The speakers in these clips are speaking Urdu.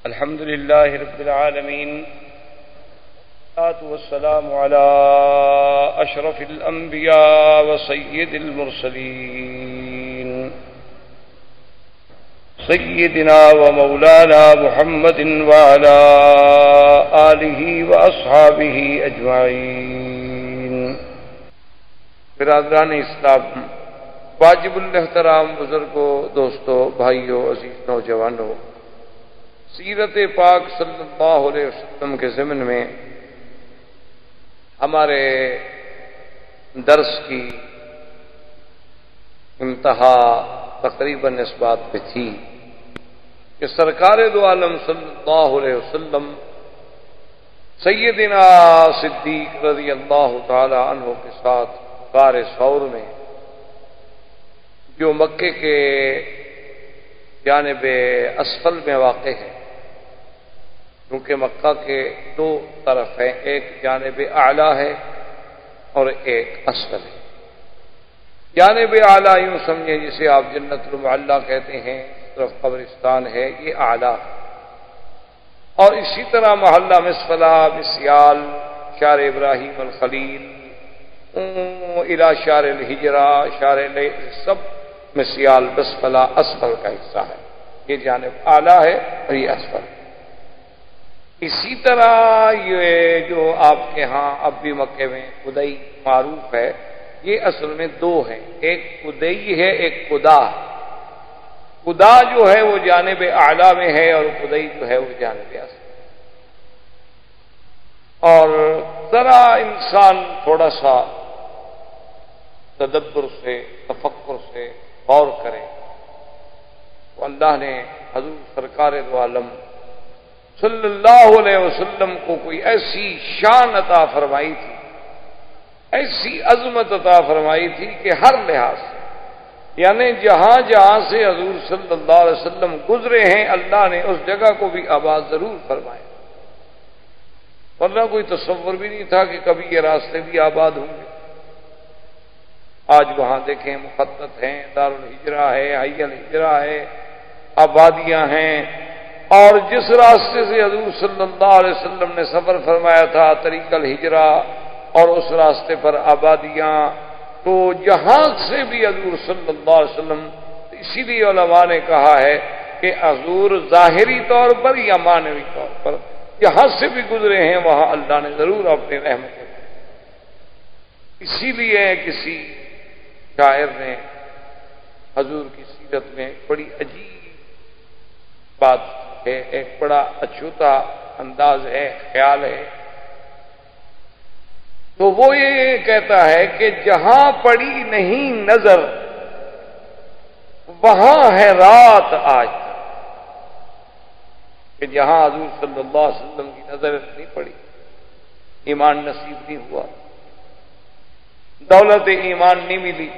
الحمد لله رب العالمين، والصلاة والسلام على أشرف الأنبياء وسيد المرسلين سيدنا ومولانا محمد وعلى آله وأصحابه أجمعين۔ برادران اسلام، واجب الاحترام بزرگوں، دوستوں، بھائیوں، عزیز نوجوانوں، سیرت پاک صلی اللہ علیہ وسلم کے ضمن میں ہمارے درس کی انتہا تقریباً اس بات پہ تھی کہ سرکار دو عالم صلی اللہ علیہ وسلم سیدنا صدیق رضی اللہ تعالی عنہ کے ساتھ غار ثور میں، جو مکے کے جانب اسفل میں واقع ہے، کیونکہ مکہ کے دو طرف ہیں، ایک جانب اعلیٰ ہے اور ایک اسفل ہے۔ جانب اعلیٰ یوں سمجھیں جسے آپ جنت المعلیٰ کہتے ہیں، طرف قبرستان ہے، یہ اعلیٰ ہے۔ اور اسی طرح محلہ مسفلہ، مسیال، شار ابراہیم الخلیل، الى شار الحجرہ، شار سب مسیال مسفلہ اسفل کا حصہ ہے۔ یہ جانب اعلیٰ ہے اور یہ اسفل ہے۔ اسی طرح یہ جو آپ کے ہاں اب بھی مکے میں قدئی معروف ہے، یہ اصل میں دو ہیں، ایک قدئی ہے، ایک قدا۔ قدا جو ہے وہ جانب اعلیٰ میں ہے اور قدئی جو ہے وہ جانب اسفل۔ اور ذرا انسان تھوڑا سا تدبر سے، تفکر سے غور کرے تو اللہ نے حضور سرکار دو عالم صلی اللہ علیہ وسلم کو کوئی ایسی شان عطا فرمائی تھی، ایسی عظمت عطا فرمائی تھی کہ ہر لحاظ سے، یعنی جہاں جہاں سے حضور صلی اللہ علیہ وسلم گزرے ہیں، اللہ نے اس جگہ کو بھی آباد ضرور فرمایا، ورنہ کوئی تصور بھی نہیں تھا کہ کبھی یہ راستے بھی آباد ہوں گے۔ آج وہاں دیکھیں مخطط ہیں، دارالہجرہ ہے، حی الہجرہ ہے، آبادیاں ہیں، اور جس راستے سے حضور صلی اللہ علیہ وسلم نے سفر فرمایا تھا، طریق الہجرہ، اور اس راستے پر آبادیاں، تو جہاں سے بھی حضور صلی اللہ علیہ وسلم، اسی لیے علماء نے کہا ہے کہ حضور ظاہری طور پر یا معنوی طور پر جہاں سے بھی گزرے ہیں وہاں اللہ نے ضرور اپنی رحمت کی۔ اسی لیے کسی شاعر نے حضور کی سیرت میں بڑی عجیب بات ہے، ایک بڑا اچھوتا انداز ہے، خیال ہے، تو وہ یہ کہتا ہے کہ جہاں پڑی نہیں نظر وہاں ہے رات آج تک، کہ جہاں حضور صلی اللہ علیہ وسلم کی نظر نہیں پڑی، ایمان نصیب نہیں ہوا، دولت ایمان نہیں ملی،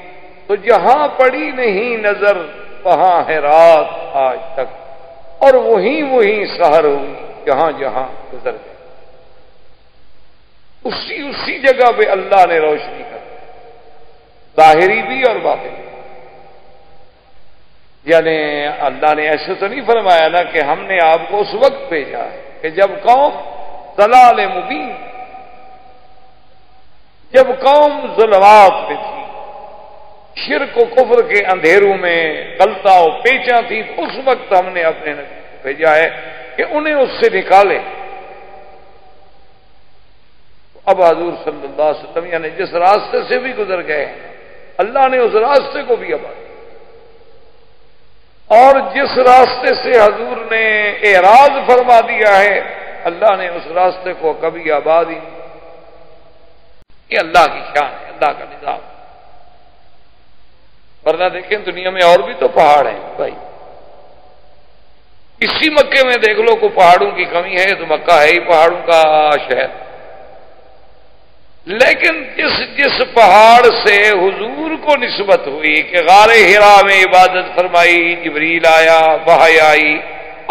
تو جہاں پڑی نہیں نظر وہاں ہے رات آج تک، اور وہیں سحر ہوئی جہاں جہاں گزر گئے۔ اسی جگہ پہ اللہ نے روشنی کر دی، ظاہری بھی اور باطنی۔ یعنی اللہ نے ایسے تو نہیں فرمایا نا کہ ہم نے آپ کو اس وقت بھیجا ہے کہ جب قوم ضلال مبین، جب قوم ظلمات میں تھی، شرک و کفر کے اندھیروں میں غلطہ و پیچاں تھی، اس وقت ہم نے اپنے نبی کو بھیجا ہے کہ انہیں اس سے نکالے۔ اب حضور صلی اللہ علیہ وسلم یعنی جس راستے سے بھی گزر گئے ہیں، اللہ نے اس راستے کو بھی آباد کیا، اور جس راستے سے حضور نے اعراض فرما دیا ہے، اللہ نے اس راستے کو کبھی آباد ہی نہیں۔ یہ اللہ کی شان ہے، اللہ کا نظام۔ ورنہ دیکھیں دنیا میں اور بھی تو پہاڑ ہیں بھائی، اسی مکے میں دیکھ لو کوئی پہاڑوں کی کمی ہے تو مکہ ہے ہی پہاڑوں کا شہر، لیکن جس پہاڑ سے حضور کو نسبت ہوئی کہ غار حرا میں عبادت فرمائی، جبریل آیا، وحی آئی،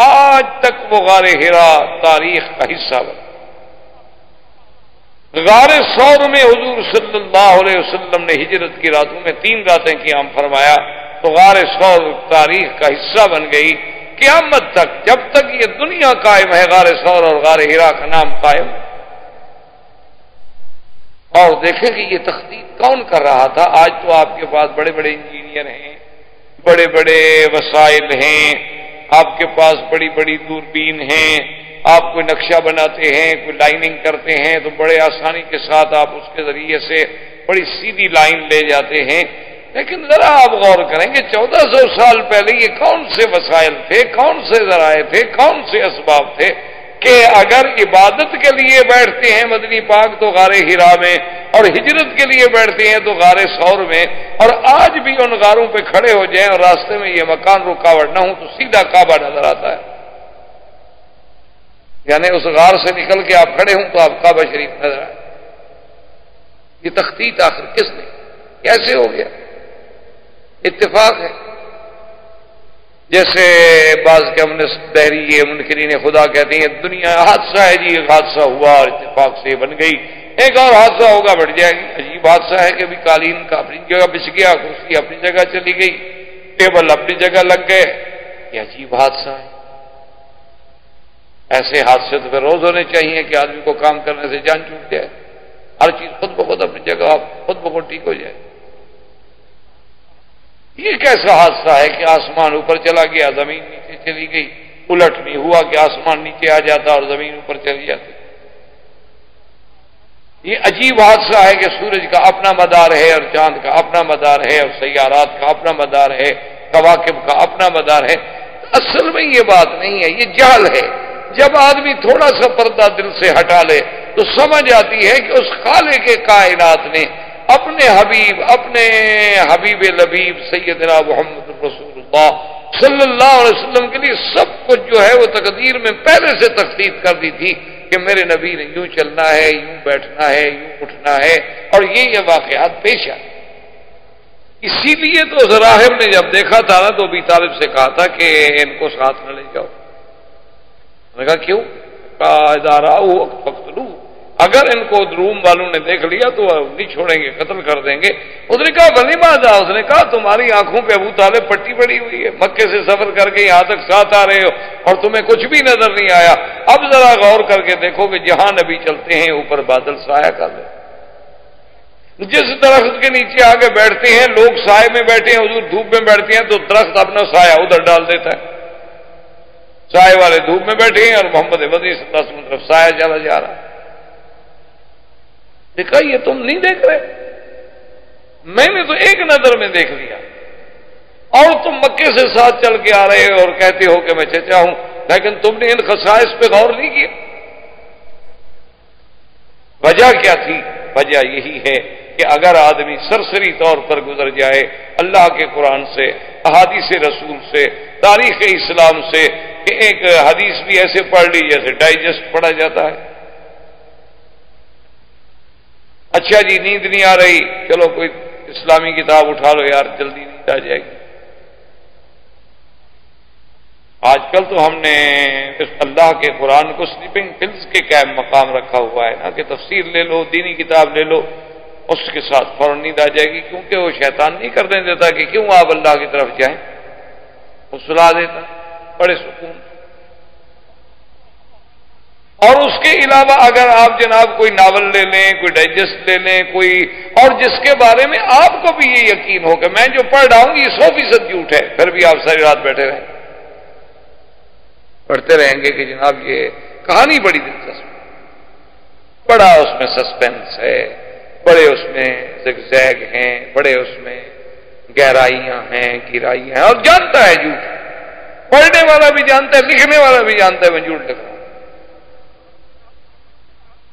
آج تک وہ غار حرا تاریخ کا حصہ بنا۔ غار ثور میں حضور صلی اللہ علیہ وسلم نے ہجرت کی راتوں میں 3 راتیں قیام فرمایا، تو غار ثور تاریخ کا حصہ بن گئی قیامت تک، جب تک یہ دنیا قائم ہے، غار ثور اور غار حرا کا نام قائم ہے۔ اور دیکھیں کہ یہ تخطیط کون کر رہا تھا؟ آج تو آپ کے پاس بڑے بڑے انجینئر ہیں، بڑے بڑے وسائل ہیں، آپ کے پاس بڑی بڑی دوربین ہیں، آپ کوئی نقشہ بناتے ہیں، کوئی لائننگ کرتے ہیں تو بڑے آسانی کے ساتھ آپ اس کے ذریعے سے بڑی سیدھی لائن لے جاتے ہیں۔ لیکن ذرا آپ غور کریں کہ 1400 سال پہلے یہ کون سے وسائل تھے، کون سے ذرائع تھے، کون سے اسباب تھے کہ اگر عبادت کے لیے بیٹھتے ہیں مدنی پاک تو غار حرا میں، اور ہجرت کے لیے بیٹھتے ہیں تو غار ثور میں، اور آج بھی ان غاروں پہ کھڑے ہو جائیں اور راستے میں یہ مکان رکاوٹ نہ ہو تو سیدھا کعبہ نظر آتا ہے۔ یعنی اس غار سے نکل کے آپ کھڑے ہوں تو آپ کعبہ شریف نظر آئے۔ یہ تخطیط آخر کس نے، کیسے ہو گیا؟ اتفاق ہے؟ جیسے بعض کے ہم نے دہریے منکرین خدا کہتے ہیں دنیا حادثہ ہے جی، ایک حادثہ ہوا اور اتفاق سے بن گئی، ایک اور حادثہ ہوگا بڑھ جائے گی۔ عجیب حادثہ ہے کہ بھی قالین کا اپنی جگہ بچ گیا، کرسی اپنی جگہ چلی گئی، ٹیبل اپنی جگہ لگ گئے، یہ عجیب حادثہ ہے۔ ایسے حادثے تو پھر روز ہونے چاہیے کہ آدمی کو کام کرنے سے جان چھوٹ جائے، ہر چیز خود بخود اپنی جگہ خود بخود ٹھیک ہو جائے۔ یہ کیسا حادثہ ہے کہ آسمان اوپر چلا گیا، زمین نیچے چلی گئی؟ الٹ نہیں ہوا کہ آسمان نیچے آ جاتا اور زمین اوپر چلی جاتی۔ یہ عجیب حادثہ ہے کہ سورج کا اپنا مدار ہے اور چاند کا اپنا مدار ہے اور سیارات کا اپنا مدار ہے، کواکب کا اپنا مدار ہے۔ اصل میں یہ بات نہیں ہے، یہ جہل ہے۔ جب آدمی تھوڑا سا پردہ دل سے ہٹا لے تو سمجھ آتی ہے کہ اس خالق کائنات نے اپنے حبیب لبیب سیدنا محمد رسول اللہ صلی اللہ علیہ وسلم کے لیے سب کچھ جو ہے وہ تقدیر میں پہلے سے تخطیط کر دی تھی کہ میرے نبی نے یوں چلنا ہے، یوں بیٹھنا ہے، یوں اٹھنا ہے، اور یہ واقعات پیش آئے۔ اسی لیے تو راہب نے جب دیکھا تھا نا تو ابی طالب سے کہا تھا کہ ان کو ساتھ نہ لے جاؤ۔ نے کہا کیوں؟ ادارہ فقتلو، اگر ان کو روم والوں نے دیکھ لیا تو نہیں چھوڑیں گے، قتل کر دیں گے۔ اس نے کہا ولی ماذا؟ اس نے کہا تمہاری آنکھوں پہ ابو طالب پٹی پڑی ہوئی ہے، مکے سے سفر کر کے یہاں تک ساتھ آ رہے ہو اور تمہیں کچھ بھی نظر نہیں آیا۔ اب ذرا غور کر کے دیکھو کہ جہاں نبی چلتے ہیں اوپر بادل سایہ کر دے، جس درخت کے نیچے آگے بیٹھتے ہیں لوگ سائے میں بیٹھے ہیں، حضور دھوپ میں بیٹھتے ہیں تو درخت اپنا سایہ ادھر ڈال دیتا ہے، سائے والے دھوپ میں بیٹھے ہیں اور محمد مدنی صلی اللہ علیہ وسلم طرف سایہ چلا جا رہا ہے۔ دیکھا یہ تم نہیں دیکھ رہے، میں نے تو ایک نظر میں دیکھ لیا، اور تم مکے سے ساتھ چل کے آ رہے ہو اور کہتے ہو کہ میں چچا ہوں، لیکن تم نے ان خصائص پہ غور نہیں کیا۔ وجہ کیا تھی؟ وجہ یہی ہے کہ اگر آدمی سرسری طور پر گزر جائے اللہ کے قرآن سے، احادیث رسول سے، تاریخ اسلام سے، کہ ایک حدیث بھی ایسے پڑھ لی جیسے ڈائجسٹ پڑھا جاتا ہے۔ اچھا جی نیند نہیں آ رہی، چلو کوئی اسلامی کتاب اٹھا لو یار، جلدی نیند آ جائے گی۔ آج کل تو ہم نے اس اللہ کے قرآن کو سلیپنگ پلز کے قائم مقام رکھا ہوا ہے نا، کہ تفسیر لے لو، دینی کتاب لے لو، اس کے ساتھ فوراً نیند آ جائے گی، کیونکہ وہ شیطان نہیں کرنے دیتا کہ کیوں آپ اللہ کی طرف جائیں، وہ سلا دیتا بڑے سکون۔ اور اس کے علاوہ اگر آپ جناب کوئی ناول لے لیں، کوئی ڈائجسٹ لے لیں، کوئی اور جس کے بارے میں آپ کو بھی یہ یقین ہو کہ میں جو پڑھ رہا ہوں یہ 100% جھوٹ ہے، پھر بھی آپ ساری رات بیٹھے رہیں، پڑھتے رہیں گے کہ جناب یہ کہانی بڑی دلچسپ، بڑا اس میں سسپینس ہے، بڑے اس میں زگزیگ ہیں، بڑے اس میں گہرائیاں ہیں، گہرائیاں ہیں، اور جانتا ہے جھوٹ، پڑھنے والا بھی جانتا ہے، لکھنے والا بھی جانتا ہے میں جھوٹ لکھ رہا ہوں۔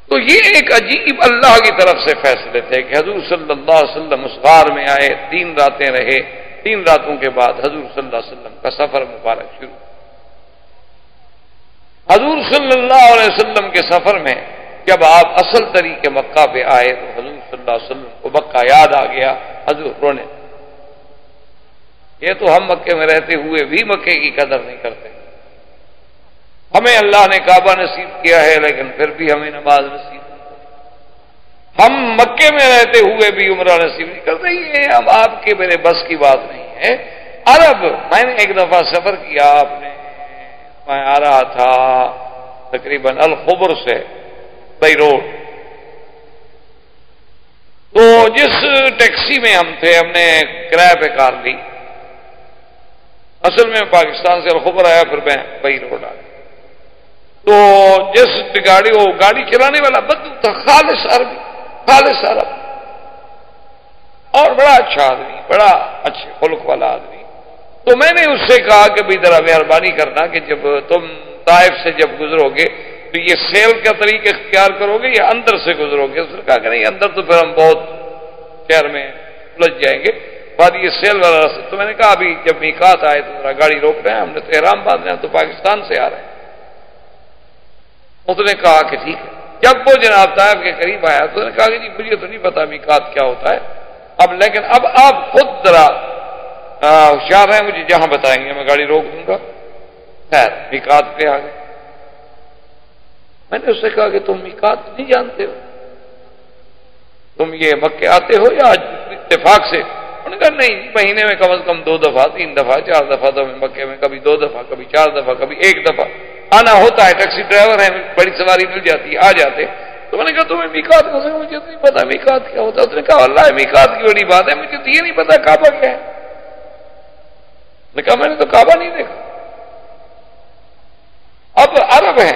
تو یہ ایک عجیب اللہ کی طرف سے فیصلے تھے کہ حضور صلی اللہ علیہ وسلم اس غار میں آئے، 3 راتیں رہے، 3 راتوں کے بعد حضور صلی اللہ علیہ وسلم کا سفر مبارک شروع۔ حضور صلی اللہ علیہ وسلم کے سفر میں جب آپ اصل طریقے مکہ پہ آئے تو حضور صلی اللہ علیہ وسلم کو مکہ یاد آ گیا، حضور رونے۔ یہ تو ہم مکے میں رہتے ہوئے بھی مکے کی قدر نہیں کرتے، ہمیں اللہ نے کعبہ نصیب کیا ہے لیکن پھر بھی ہمیں نماز نصیب نہیں کرتی، ہم مکے میں رہتے ہوئے بھی عمرہ نصیب نہیں کرتے، یہ اب آپ کے میرے بس کی بات نہیں ہے۔ عرب، میں نے ایک دفعہ سفر کیا اپنے میں آ رہا تھا تقریباً الخبر سے بئی روڈ، تو جس ٹیکسی میں ہم تھے ہم نے کرایہ پہ کار لی، اصل میں پاکستان سے الخبر آیا، پھر میں بئی روڈ آ گیا، تو جس گاڑی، وہ گاڑی چلانے والا بدو تھا، خالص عرب اور بڑا اچھا آدمی، بڑا اچھے خلق والا آدمی۔ تو میں نے اس سے کہا کہ بھائی ذرا مہربانی کرنا کہ جب تم طائف سے جب گزرو گے تو یہ سیل کا طریقہ اختیار کرو گے یا اندر سے گزرو گے؟ اس نے کہا کہ نہیں، اندر تو پھر ہم بہت شہر میں الجھ جائیں گے، بعد یہ سیل والا راستہ۔ تو میں نے کہا ابھی جب میقات آئے تو ذرا گاڑی روک رہے ہیں، ہم نے تو احرام باندھ رہے ہیں، تو پاکستان سے آ رہے ہیں۔ اس نے کہا کہ ٹھیک ہے۔ جب وہ جناب طائف کے قریب آیا تو نے کہا کہ جی مجھے تو نہیں پتا میقات کیا ہوتا ہے، لیکن اب آپ خود ذرا ہوشیار ہیں، مجھے جہاں بتائیں گے میں گاڑی روک دوں گا۔ خیر میقات پہ آ گئے۔ میں نے اس سے کہا کہ تم میقات نہیں جانتے ہو، تم یہ مکے آتے ہو یا اتفاق سے؟ انہوں نے کہا نہیں، مہینے میں کم از کم 2 دفعہ 3 دفعہ 4 دفعہ تو میں مکے میں کبھی 2 دفعہ کبھی 4 دفعہ کبھی 1 دفعہ آنا ہوتا ہے، ٹیکسی ڈرائیور ہے، بڑی سواری مل جاتی ہے، آ جاتے۔ تو میں نے کہا تمہیں میقات کو سے مجھے تو نہیں پتا میقات کیا ہوتا ہے۔ اس نے کہا اللہ میقات کی بڑی بات ہے، مجھے تو یہ نہیں پتا کعبہ کیا ہے۔ نے کہا میں نے تو کعبہ نہیں دیکھا۔ اب عرب ہے،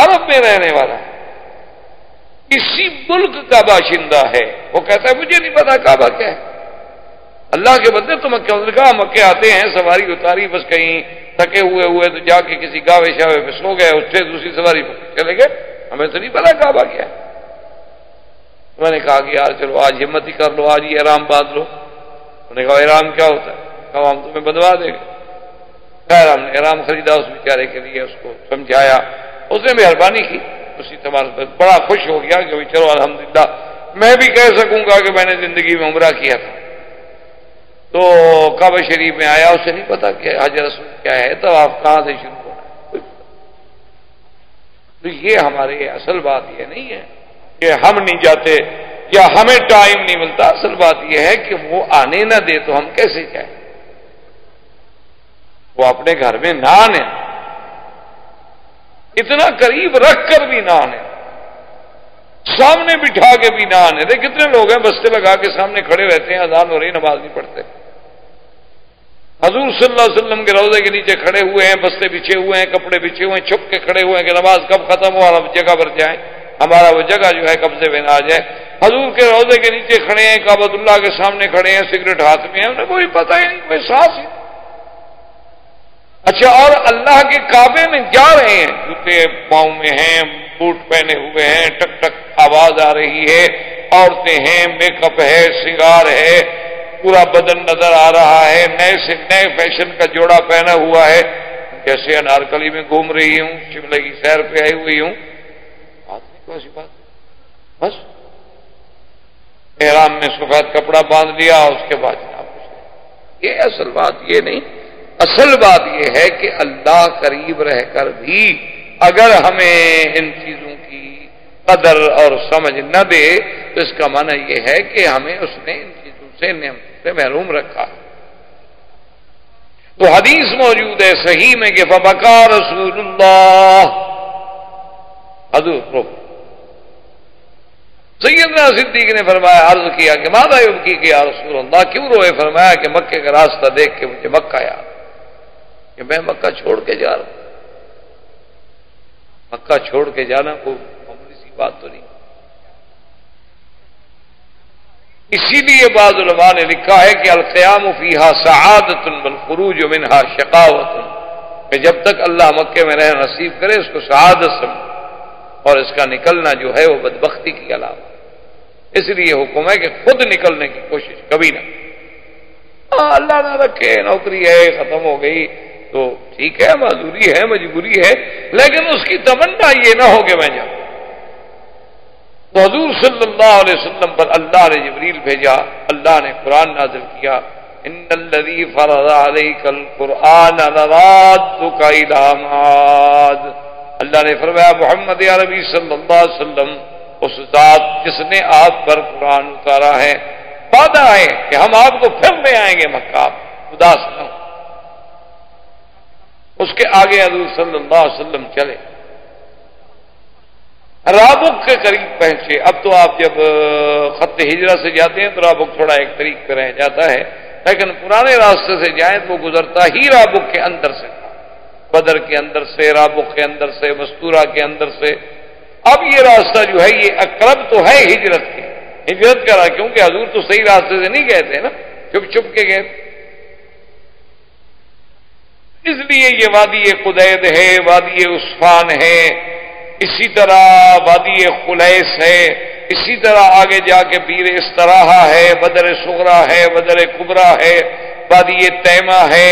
عرب میں رہنے والا ہے، اسی ملک کا باشندہ ہے، وہ کہتا ہے مجھے نہیں پتا کعبہ کیا ہے۔ اللہ کے بندے تو مکہ، نے کہا مکے آتے ہیں، سواری اتاری، بس کہیں تھکے ہوئے تو جا کے کسی گاوے شاوے پہ سو گئے، اس سے دوسری سواری پہ چلے گئے، ہمیں تو نہیں پتا کعبہ کیا ہے۔ میں نے کہا کہ یار چلو آج ہمت ہی کر لو، آج ہی احرام باندھ لو۔ انہوں نے کہا احرام کیا ہوتا ہے؟ کہا ہم تمہیں بندوا دیں گے۔ خیر ہم نے احرام خریدا اس بیچارے کے لیے، اس کو سمجھایا، اس نے مہربانی کی، اسی تمام بڑا خوش ہو گیا کہ چلو الحمدللہ میں بھی کہہ سکوں گا کہ میں نے زندگی میں عمرہ کیا تھا۔ تو کعبہ شریف میں آیا، اسے نہیں پتا کہ حجر اسود کیا ہے، طواف کہاں سے شروع ہونا ہے۔ تو یہ ہمارے اصل بات یہ نہیں ہے کہ ہم نہیں جاتے یا ہمیں ٹائم نہیں ملتا، اصل بات یہ ہے کہ وہ آنے نہ دے تو ہم کیسے جائیں؟ وہ اپنے گھر میں نہ آنے، اتنا قریب رکھ کر بھی نہ آنے، سامنے بٹھا کے بھی نہ آنے دے۔ کتنے لوگ ہیں بستے لگا کے سامنے کھڑے رہتے ہیں، اذان ہو رہی نماز نہیں پڑھتے۔ حضور صلی اللہ علیہ وسلم کے روضے کے نیچے کھڑے ہوئے ہیں، بستے بچھے ہوئے ہیں، کپڑے بچھے ہوئے ہیں، چھپ کے کھڑے ہوئے ہیں کہ نماز کب ختم ہو اور ہم جگہ پر جائیں، ہمارا وہ جگہ جو ہے قبضے میں نہ آ جائے۔ حضور کے روضے کے نیچے کھڑے ہیں، کعبۃ اللہ کے سامنے کھڑے ہیں، سگریٹ ہاتھ میں ہے، انہیں کوئی پتہ ہی نہیں، کوئی احساس ہی نہیں۔ اچھا، اور اللہ کے کعبے میں جا رہے ہیں، جوتے پاؤں میں ہیں، بوٹ پہنے ہوئے ہیں، ٹک ٹک آواز آ رہی ہے، عورتیں ہیں، میک اپ ہے، سنگار ہے، پورا بدن نظر آ رہا ہے، نئے سے نئے فیشن کا جوڑا پہنا ہوا ہے، جیسے انارکلی میں گھوم رہی ہوں، شملے کی سیر پہ آئی ہوئی ہوں۔ بات نہیں کوئی ایسی بات، بس احرام میں سفید کپڑا باندھ لیا، اس کے بعد جناب یہ اصل بات یہ نہیں، اصل بات یہ ہے کہ اللہ قریب رہ کر بھی اگر ہمیں ان چیزوں کی قدر اور سمجھ نہ دے تو اس کا معنی یہ ہے کہ ہمیں اس نے ان چیزوں سے نعمتوں سے محروم رکھا۔ تو حدیث موجود ہے صحیح میں کہ فبکا رسول اللہ، حضور سیدنا صدیق نے فرمایا، عرض کیا کہ ماذا یبکی کہ یا رسول اللہ، کیوں روئے؟ فرمایا کہ مکے کا راستہ دیکھ کے مجھے مکہ یاد کہ میں مکہ چھوڑ کے جا رہا ہوں۔ مکہ چھوڑ کے جانا کوئی معمولی سی بات تو نہیں۔ اسی لیے بعض علماء نے لکھا ہے کہ القیام فیہا سعادۃ والخروج منہا شقاوۃ، کہ جب تک اللہ مکے میں رہنا نصیب کرے اس کو سعادت سمجھے، اور اس کا نکلنا جو ہے وہ بدبختی کی علامت۔ اس لیے حکم ہے کہ خود نکلنے کی کوشش کبھی نہ، اللہ نہ رکھے نوکری ہے ختم ہو گئی تو ٹھیک ہے، معذوری ہے، مجبوری ہے، لیکن اس کی تمنا یہ نہ ہو کہ میں جاؤں۔ تو حضور صلی اللہ علیہ وسلم پر اللہ نے جبریل بھیجا، اللہ نے قرآن نازل کیا، ان الذی فرض علیک القرآن لرادک الی معاد۔ اللہ نے فرمایا محمد عربی صلی اللہ علیہ وسلم، اس ذات جس نے آپ پر قرآن اتارا ہے، وعدہ ہے کہ ہم آپ کو پھر لے آئیں گے مکہ، آپ اداس نہ ہو۔ اس کے آگے حضور صلی اللہ علیہ وسلم چلے، رابق کے قریب پہنچے۔ اب تو آپ جب خط ہجرہ سے جاتے ہیں تو رابق تھوڑا ایک طریق پہ رہ جاتا ہے، لیکن پرانے راستے سے جائیں تو وہ گزرتا ہی رابق کے اندر سے تھا، بدر کے اندر سے، رابق کے اندر سے، مستورہ کے اندر سے۔ اب یہ راستہ جو ہے یہ اقرب تو ہے ہجرت کے، ہجرت کا رہا، کیونکہ حضور تو صحیح راستے سے نہیں گئے تھے نا، چھپ چھپ کے گئے تھے، اس لیے یہ وادی قدید ہے، وادی عصفان ہے، اسی طرح وادی خلیس ہے، اسی طرح آگے جا کے بیر استراحہ ہے، بدر صغرا ہے، بدر کبرا ہے، وادی تیمہ ہے،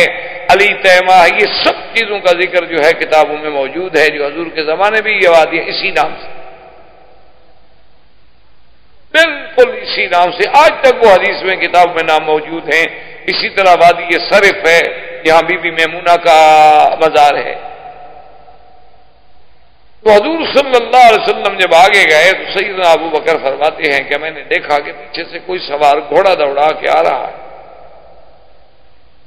علی تیمہ ہے۔ یہ سب چیزوں کا ذکر جو ہے کتابوں میں موجود ہے، جو حضور کے زمانے بھی یہ وادی اسی نام سے، بالکل اسی نام سے آج تک وہ حدیث میں کتاب میں نام موجود ہیں۔ اسی طرح وادی صرف ہے، یہاں بی بی میمونہ کا مزار ہے۔ تو حضور صلی اللہ علیہ وسلم جب آگے گئے تو سیدنا ابو بکر فرماتے ہیں کہ میں نے دیکھا کہ پیچھے سے کوئی سوار گھوڑا دوڑا کے آ رہا ہے،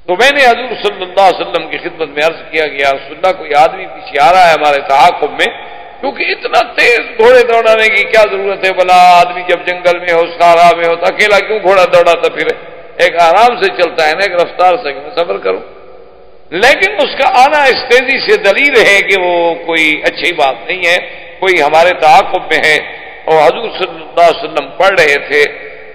تو میں نے حضور صلی اللہ علیہ وسلم کی خدمت میں عرض کیا کہ یا رسول اللہ کوئی آدمی پیچھے آ رہا ہے ہمارے تعاقب میں، کیونکہ اتنا تیز گھوڑے دوڑانے کی کیا ضرورت ہے، بلا آدمی جب جنگل میں ہو، صحرا میں ہو تو اکیلا کیوں گھوڑا دوڑاتا پھرے، ایک آرام سے چلتا ہے نا، ایک رفتار سے میں صبر کروں۔ لیکن اس کا آنا اس تیزی سے دلیل ہے کہ وہ کوئی اچھی بات نہیں ہے، کوئی ہمارے تعاقب میں ہے۔ اور حضور صلی اللہ علیہ وسلم پڑھ رہے تھے،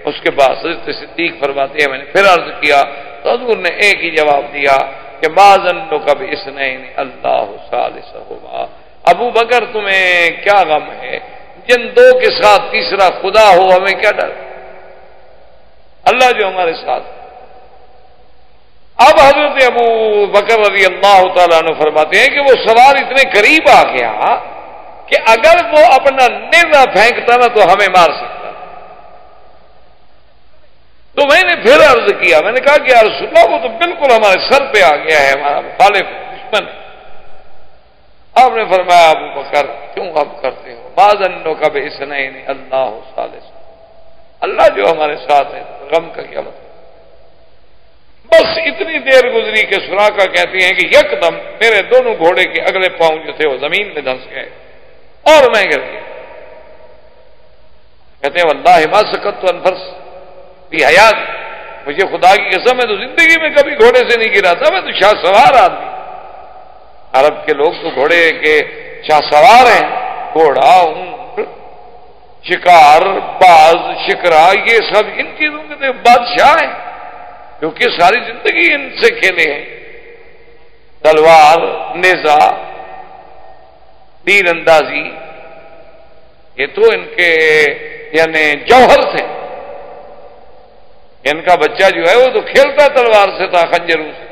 اس کے بعد حضرت صدیق فرماتے ہیں میں نے پھر عرض کیا تو حضور نے ایک ہی جواب دیا کہ ما ظنک باثنین اللہ ثالثہما، ابو بکر تمہیں کیا غم ہے، جن دو کے ساتھ تیسرا خدا ہو ہمیں کیا ڈر، اللہ جو ہمارے ساتھ۔ اب حضرت ابو بکر رضی اللہ تعالیٰ عنہ فرماتے ہیں کہ وہ سوار اتنے قریب آ گیا کہ اگر وہ اپنا نیزہ پھینکتا نا تو ہمیں مار سکتا، تو میں نے پھر عرض کیا، میں نے کہا کہ یا رسول اللہ وہ تو بالکل ہمارے سر پہ آ گیا ہے، ہمارا مخالف دشمن ہے۔ آپ نے فرمایا ابو بکر کیوں غم کرتے ہو، ما ظنک باثنین اللہ ثالث، اللہ جو ہمارے ساتھ ہے، غم کا کیا مطلب۔ بس اتنی دیر گزری کہ سراقہ کہتے ہیں کہ یکدم میرے دونوں گھوڑے کے اگلے پاؤں جو تھے وہ زمین میں دھنس گئے اور میں گر گیا۔ کہتے ہیں واللہ ما سکت عن فرس فی حیات، مجھے خدا کی قسم ہے تو زندگی میں کبھی گھوڑے سے نہیں گرا تھا، میں تو شاہ سوار آدمی، عرب کے لوگ تو گھوڑے کے شاہ سوار ہیں، گھوڑا، اونٹ، شکار، باز، شکرا، یہ سب ان چیزوں کے تو بادشاہ ہیں کیونکہ ساری زندگی ان سے کھیلے ہیں، تلوار، نیزہ، تیر اندازی، یہ تو ان کے یعنی جوہر تھے۔ ان کا بچہ جو ہے وہ تو کھیلتا تلوار سے تھا، خنجروں سے،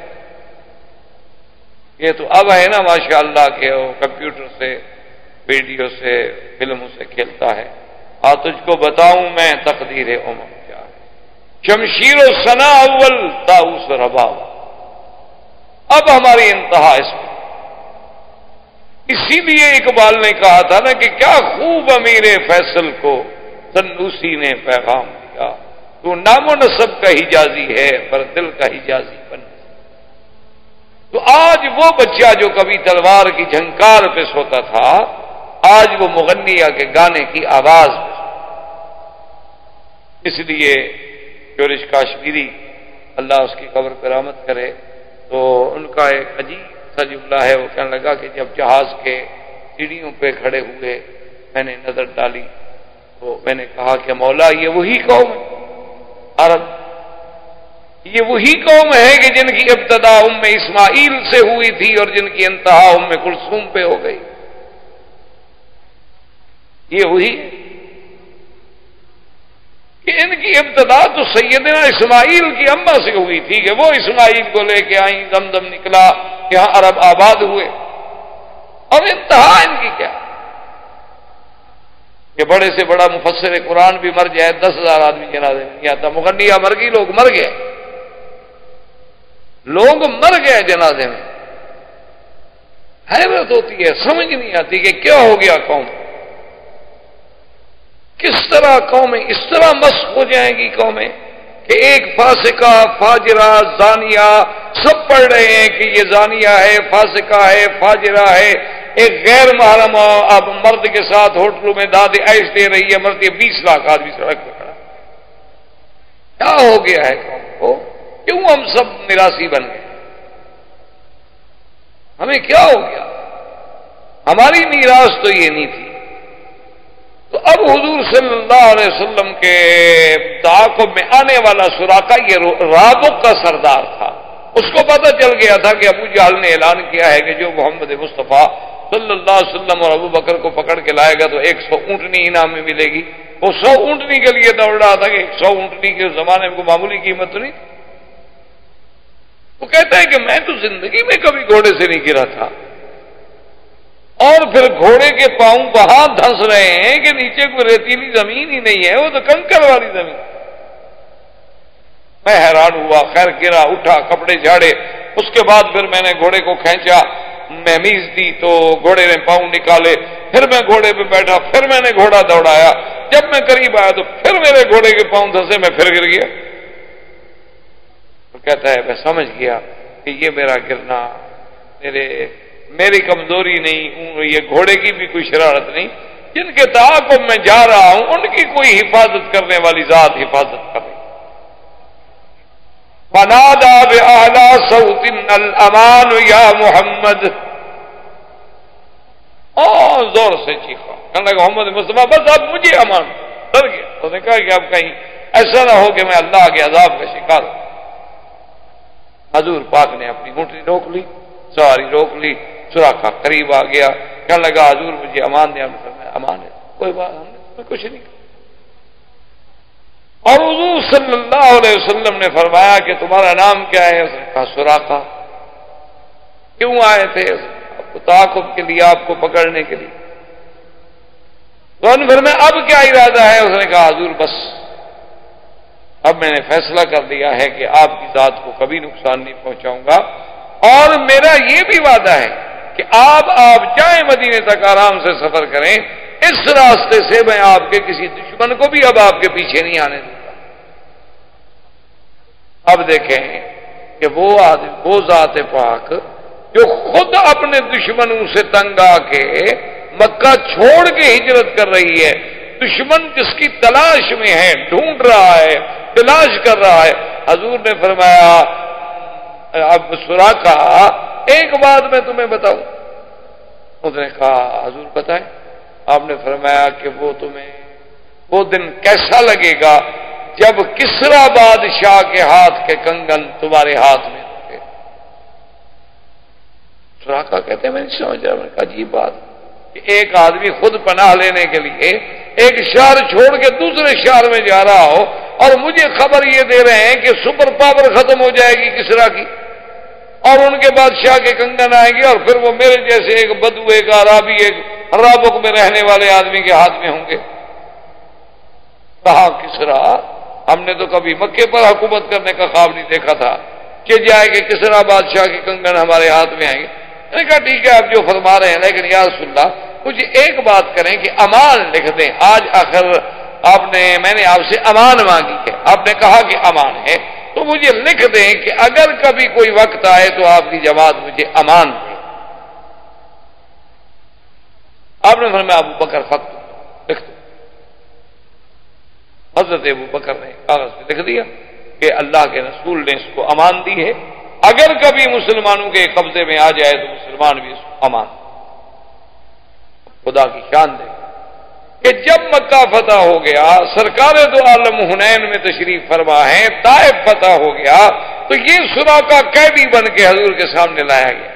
یہ تو اب ہے نا ماشاءاللہ کہ وہ کمپیوٹر سے، ویڈیو سے، فلموں سے کھیلتا ہے۔ تجھ کو بتاؤں میں تقدیر عمر کیا ہے، شمشیر و ثنا اول طاؤس ربا، اب ہماری انتہا اس میں۔ اسی لیے اقبال نے کہا تھا نا کہ کیا خوب امیر فیصل کو سنوسی نے پیغام دیا، تو نام و نسب کا حجازی ہے پر دل کا حجازی بن۔ تو آج وہ بچہ جو کبھی تلوار کی جھنکار پہ سوتا تھا، آج وہ مغنیہ کے گانے کی آواز پہ سوتا۔ اس لیے جورج کاشمیری اللہ اس کی قبر پر رحمت کرے، تو ان کا ایک عجیب سا جملہ ہے، وہ کہنے لگا کہ جب جہاز کے سیڑھیوں پہ کھڑے ہوئے میں نے نظر ڈالی تو میں نے کہا کہ مولا یہ وہی قوم ہے عرب، یہ وہی قوم ہے کہ جن کی ابتدا ام اسماعیل سے ہوئی تھی اور جن کی انتہا ام کلثوم پہ ہو گئی، یہ وہی ہے کہ ان کی ابتدا تو سیدنا اسماعیل کی اماں سے ہوئی تھی کہ وہ اسماعیل کو لے کے آئیں، زمزم نکلا، یہاں عرب آباد ہوئے، اور انتہا ان کی کیا کہ بڑے سے بڑا مفسر قرآن بھی مر جائے، 10,000 آدمی جنازے میں نہیں آتا، مغنیہ مر گئی، لوگ مر گئے، لوگ مر گئے جنازے میں۔ حیرت ہوتی ہے، سمجھ نہیں آتی کہ کیا ہو گیا قوم، کس طرح قومیں اس طرح مسخ ہو جائیں گی قومیں کہ ایک فاسقہ، فاجرہ، زانیہ، سب پڑھ رہے ہیں کہ یہ زانیہ ہے، فاسقہ ہے، فاجرہ ہے، ایک غیر محرم اب مرد کے ساتھ ہوٹلوں میں داد عیش دے رہی ہے، مرد 20 لاکھ آدمی سڑک پہ کھڑا۔ کیا ہو گیا ہے قوم کو؟ کیوں ہم سب میراثی بن گئے؟ ہمیں کیا ہو گیا؟ ہماری میراث تو یہ نہیں تھی۔ تو اب حضور صلی اللہ علیہ وسلم کے تعاقب میں آنے والا سراقہ یہ رابق کا سردار تھا۔ اس کو پتہ چل گیا تھا کہ ابو جہل نے اعلان کیا ہے کہ جو محمد مصطفیٰ صلی اللہ علیہ وسلم اور ابو بکر کو پکڑ کے لائے گا تو 100 اونٹنی انعام میں ملے گی۔ وہ 100 اونٹنی کے لیے دوڑ رہا تھا کہ 100 اونٹنی کے زمانے میں کوئی معمولی قیمت تو نہیں۔ وہ کہتا ہے کہ میں تو زندگی میں کبھی گھوڑے سے نہیں گرا تھا، اور پھر گھوڑے کے پاؤں وہاں دھنس رہے ہیں کہ نیچے کوئی ریتیلی زمین ہی نہیں ہے، وہ تو کنکر والی زمین۔ میں حیران ہوا، خیر گرا، اٹھا، کپڑے جھاڑے، اس کے بعد پھر میں نے گھوڑے کو کھینچا، مہمیز دی تو گھوڑے نے پاؤں نکالے، پھر میں گھوڑے پہ بیٹھا، پھر میں نے گھوڑا دوڑایا، جب میں قریب آیا تو پھر میرے گھوڑے کے پاؤں دھنسے، میں پھر گر گیا۔ تو کہتا ہے میں سمجھ گیا کہ یہ میرا گرنا میری کمزوری نہیں، یہ گھوڑے کی بھی کوئی شرارت نہیں، جن کے تعاقب میں جا رہا ہوں ان کی کوئی حفاظت کرنے والی ذات حفاظت کر رہی۔ فنادى بأعلى صوت الأمان یا محمد، زور سے چیخا، کہنے لگا محمد مصطفیٰ بس اب مجھے امان۔ ڈر گیا، اس نے کہا کہ اب کہیں ایسا نہ ہو کہ میں اللہ کے عذاب کا شکار ہوں۔ حضور پاک نے اپنی اونٹنی روک لی، سواری روک لی، سراقہ قریب آ گیا، کہنے لگا حضور مجھے امان دیا۔ امان ہے، کوئی بات ہم نے کچھ نہیں کہا۔ اور حضور صلی اللہ علیہ وسلم نے فرمایا کہ تمہارا نام کیا ہے؟ اس نے کہا سراقہ۔ کیوں آئے تھے؟ تعاقب کے لیے، آپ کو پکڑنے کے لیے۔ تو ان پھر میں اب کیا ارادہ ہے؟ اس نے کہا حضور بس اب میں نے فیصلہ کر لیا ہے کہ آپ کی ذات کو کبھی نقصان نہیں پہنچاؤں گا، اور میرا یہ بھی وعدہ ہے کہ آپ چاہے مدینے تک آرام سے سفر کریں، اس راستے سے میں آپ کے کسی دشمن کو بھی اب آپ کے پیچھے نہیں آنے دوں گا۔ اب دیکھیں کہ وہ ذات پاک جو خود اپنے دشمنوں سے تنگ آ کے مکہ چھوڑ کے ہجرت کر رہی ہے، دشمن جس کی تلاش میں ہے، ڈھونڈ رہا ہے، تلاش کر رہا ہے، حضور نے فرمایا اب سراقہ ایک بات میں تمہیں بتاؤں۔ اس نے کہا حضور بتائیں۔ آپ نے فرمایا کہ وہ دن کیسا لگے گا جب کسرا بادشاہ کے ہاتھ کے کنگن تمہارے ہاتھ میں ہوں گے۔ سراقہ کہتے ہیں میں نہیں سمجھ رہا۔ میں نے کہا عجیب بات کہ ایک آدمی خود پناہ لینے کے لیے ایک شہر چھوڑ کے دوسرے شہر میں جا رہا ہو، اور مجھے خبر یہ دے رہے ہیں کہ سپر پاور ختم ہو جائے گی کسرا کی، اور ان کے بادشاہ کے کنگن آئیں گے، اور پھر وہ میرے جیسے ایک بدو، ایک عرابی، ایک رابق میں رہنے والے آدمی کے ہاتھ میں ہوں گے۔ کہا کسرا، ہم نے تو کبھی مکے پر حکومت کرنے کا خواب نہیں دیکھا تھا کہ جائے کہ کسرا بادشاہ کے کنگن ہمارے ہاتھ میں آئیں گے۔ میں نے کہا ٹھیک ہے آپ جو فرما رہے ہیں، لیکن یا رسول اللہ مجھے ایک بات کریں کہ امان لکھ دیں۔ آج آخر میں نے آپ سے امان مانگی ہے، آپ نے کہا کہ امان ہے، تو مجھے لکھ دیں کہ اگر کبھی کوئی وقت آئے تو آپ کی جماعت مجھے امان دے۔ آپ نے فرمایا ابو بکر فقط لکھ دو۔ حضرت ابو بکر نے کاغذ پہ لکھ دیا کہ اللہ کے رسول نے اس کو امان دی ہے، اگر کبھی مسلمانوں کے قبضے میں آ جائے تو مسلمان بھی اس کو امان۔ خدا کی شان دے کہ جب مکہ فتح ہو گیا، سرکار دو عالم حنین میں تشریف فرما ہے، طائف فتح ہو گیا، تو یہ سراقہ قیدی بن کے حضور کے سامنے لایا گیا،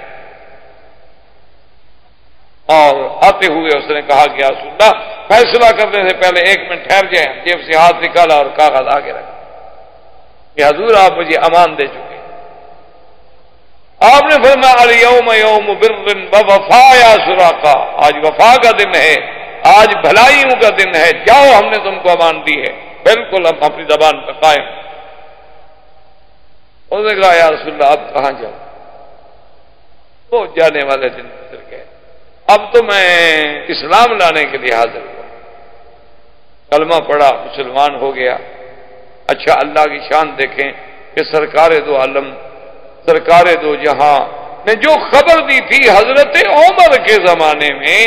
اور آتے ہوئے اس نے کہا کہ یا رسول اللہ فیصلہ کرنے سے پہلے 1 منٹ ٹھہر جائیں۔ جیب سے ہاتھ نکالا اور کاغذ آگے رکھا کہ حضور آپ مجھے امان دے چکے۔ آپ نے فرمایا الیوم یوم بر و وفا یا سراقہ، آج وفا کا دن ہے، آج بھلائیوں کا دن ہے، جاؤ ہم نے تم کو امان دی ہے، بالکل ہم اپنی زبان پر قائم۔ اس نے کہا یا رسول اللہ اب کہاں جاؤں؟ وہ جانے والے دن گزر گئے، اب تو میں اسلام لانے کے لیے حاضر ہوا، کلمہ پڑھا، مسلمان ہو گیا۔ اچھا اللہ کی شان دیکھیں کہ سرکار دو عالم سرکار دو جہاں نے جو خبر دی تھی حضرت عمر کے زمانے میں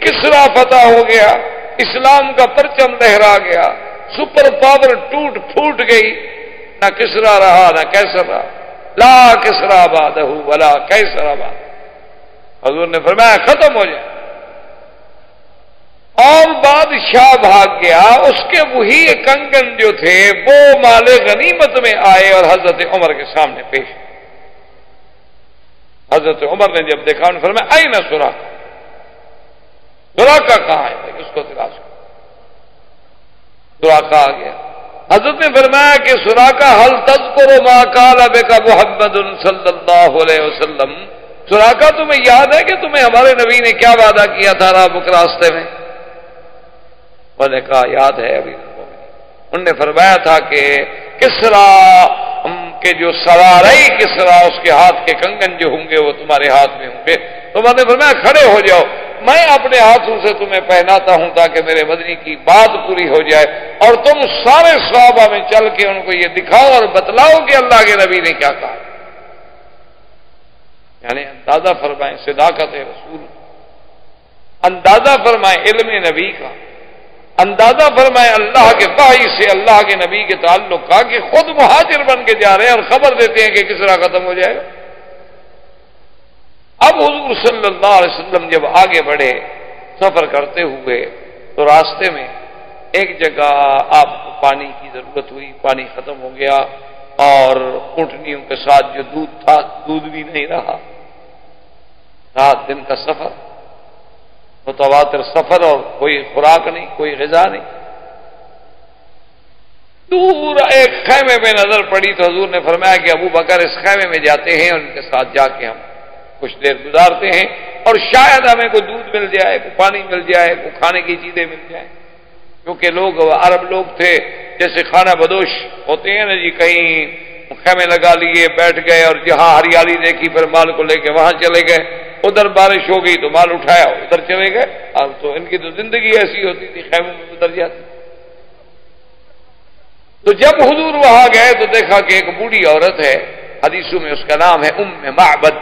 کسرا فتح ہو گیا، اسلام کا پرچم لہرا گیا، سپر پاور ٹوٹ پھوٹ گئی، نہ کسرا رہا نہ کیسر رہا، لا کسرا بعدہ ولا کیسر بعد، حضور نے فرمایا ختم ہو جائے، اور بادشاہ بھاگ گیا، اس کے وہی کنگن جو تھے وہ مال غنیمت میں آئے اور حضرت عمر کے سامنے پیش۔ حضرت عمر نے جب دیکھا انہوں نے فرمایا آئین سراقہ، سراقہ کہاں ہے بھائی، اس کو تلاش کرو۔ سراقہ آ گیا، حضرت نے فرمایا کہ سراقہ حل تذکر ما قال بک محمد صلی اللہ علیہ وسلم، سراقہ تمہیں یاد ہے کہ تمہیں ہمارے نبی نے کیا وعدہ کیا تھا رابک راستے میں؟ انہوں نے کہا یاد ہے ابھی، انہوں نے فرمایا تھا کہ کسرا کے جو سرارئی کسرا اس کے ہاتھ کے کنگن جو ہوں گے وہ تمہارے ہاتھ میں ہوں گے، تو میں نے فرمایا کھڑے ہو جاؤ، میں اپنے ہاتھوں سے تمہیں پہناتا ہوں تاکہ میرے مدنی کی بات پوری ہو جائے، اور تم سارے صحابہ میں چل کے ان کو یہ دکھاؤ اور بتلاؤ کہ اللہ کے نبی نے کیا کہا، یعنی اندازہ فرمائیں صداقت رسول، اندازہ فرمائیں علم نبی کا، اندازہ فرمائے اللہ کے وحی سے اللہ کے نبی کے تعلق کا، کہ خود مہاجر بن کے جا رہے ہیں اور خبر دیتے ہیں کہ کسرا ختم ہو جائے گا۔ اب حضور صلی اللہ علیہ وسلم جب آگے بڑھے سفر کرتے ہوئے تو راستے میں ایک جگہ آپ کو پانی کی ضرورت ہوئی، پانی ختم ہو گیا اور اونٹنیوں کے ساتھ جو دودھ تھا دودھ بھی نہیں رہا، رات دن کا سفر، متواتر سفر اور کوئی خوراک نہیں، کوئی غذا نہیں۔ دور ایک خیمے میں نظر پڑی تو حضور نے فرمایا کہ ابو بکر اس خیمے میں جاتے ہیں، ان کے ساتھ جا کے ہم کچھ دیر گزارتے ہیں اور شاید ہمیں کوئی دودھ مل جائے، کوئی پانی مل جائے، کوئی کھانے کی چیزیں مل جائیں، کیونکہ لوگ عرب لوگ تھے جیسے خانہ بدوش ہوتے ہیں نا جی، کہیں خیمے لگا لیے بیٹھ گئے اور جہاں ہریالی دیکھی پھر مال کو لے کے وہاں چلے گئے، ادھر بارش ہو گئی تو مال اٹھایا ادھر چلے گئے، اب تو ان کی تو زندگی ایسی ہوتی تھی، خیموں میں ادھر جاتی۔ تو جب حضور وہاں گئے تو دیکھا کہ ایک بوڑھی عورت ہے، حدیثوں میں اس کا نام ہے ام معبد۔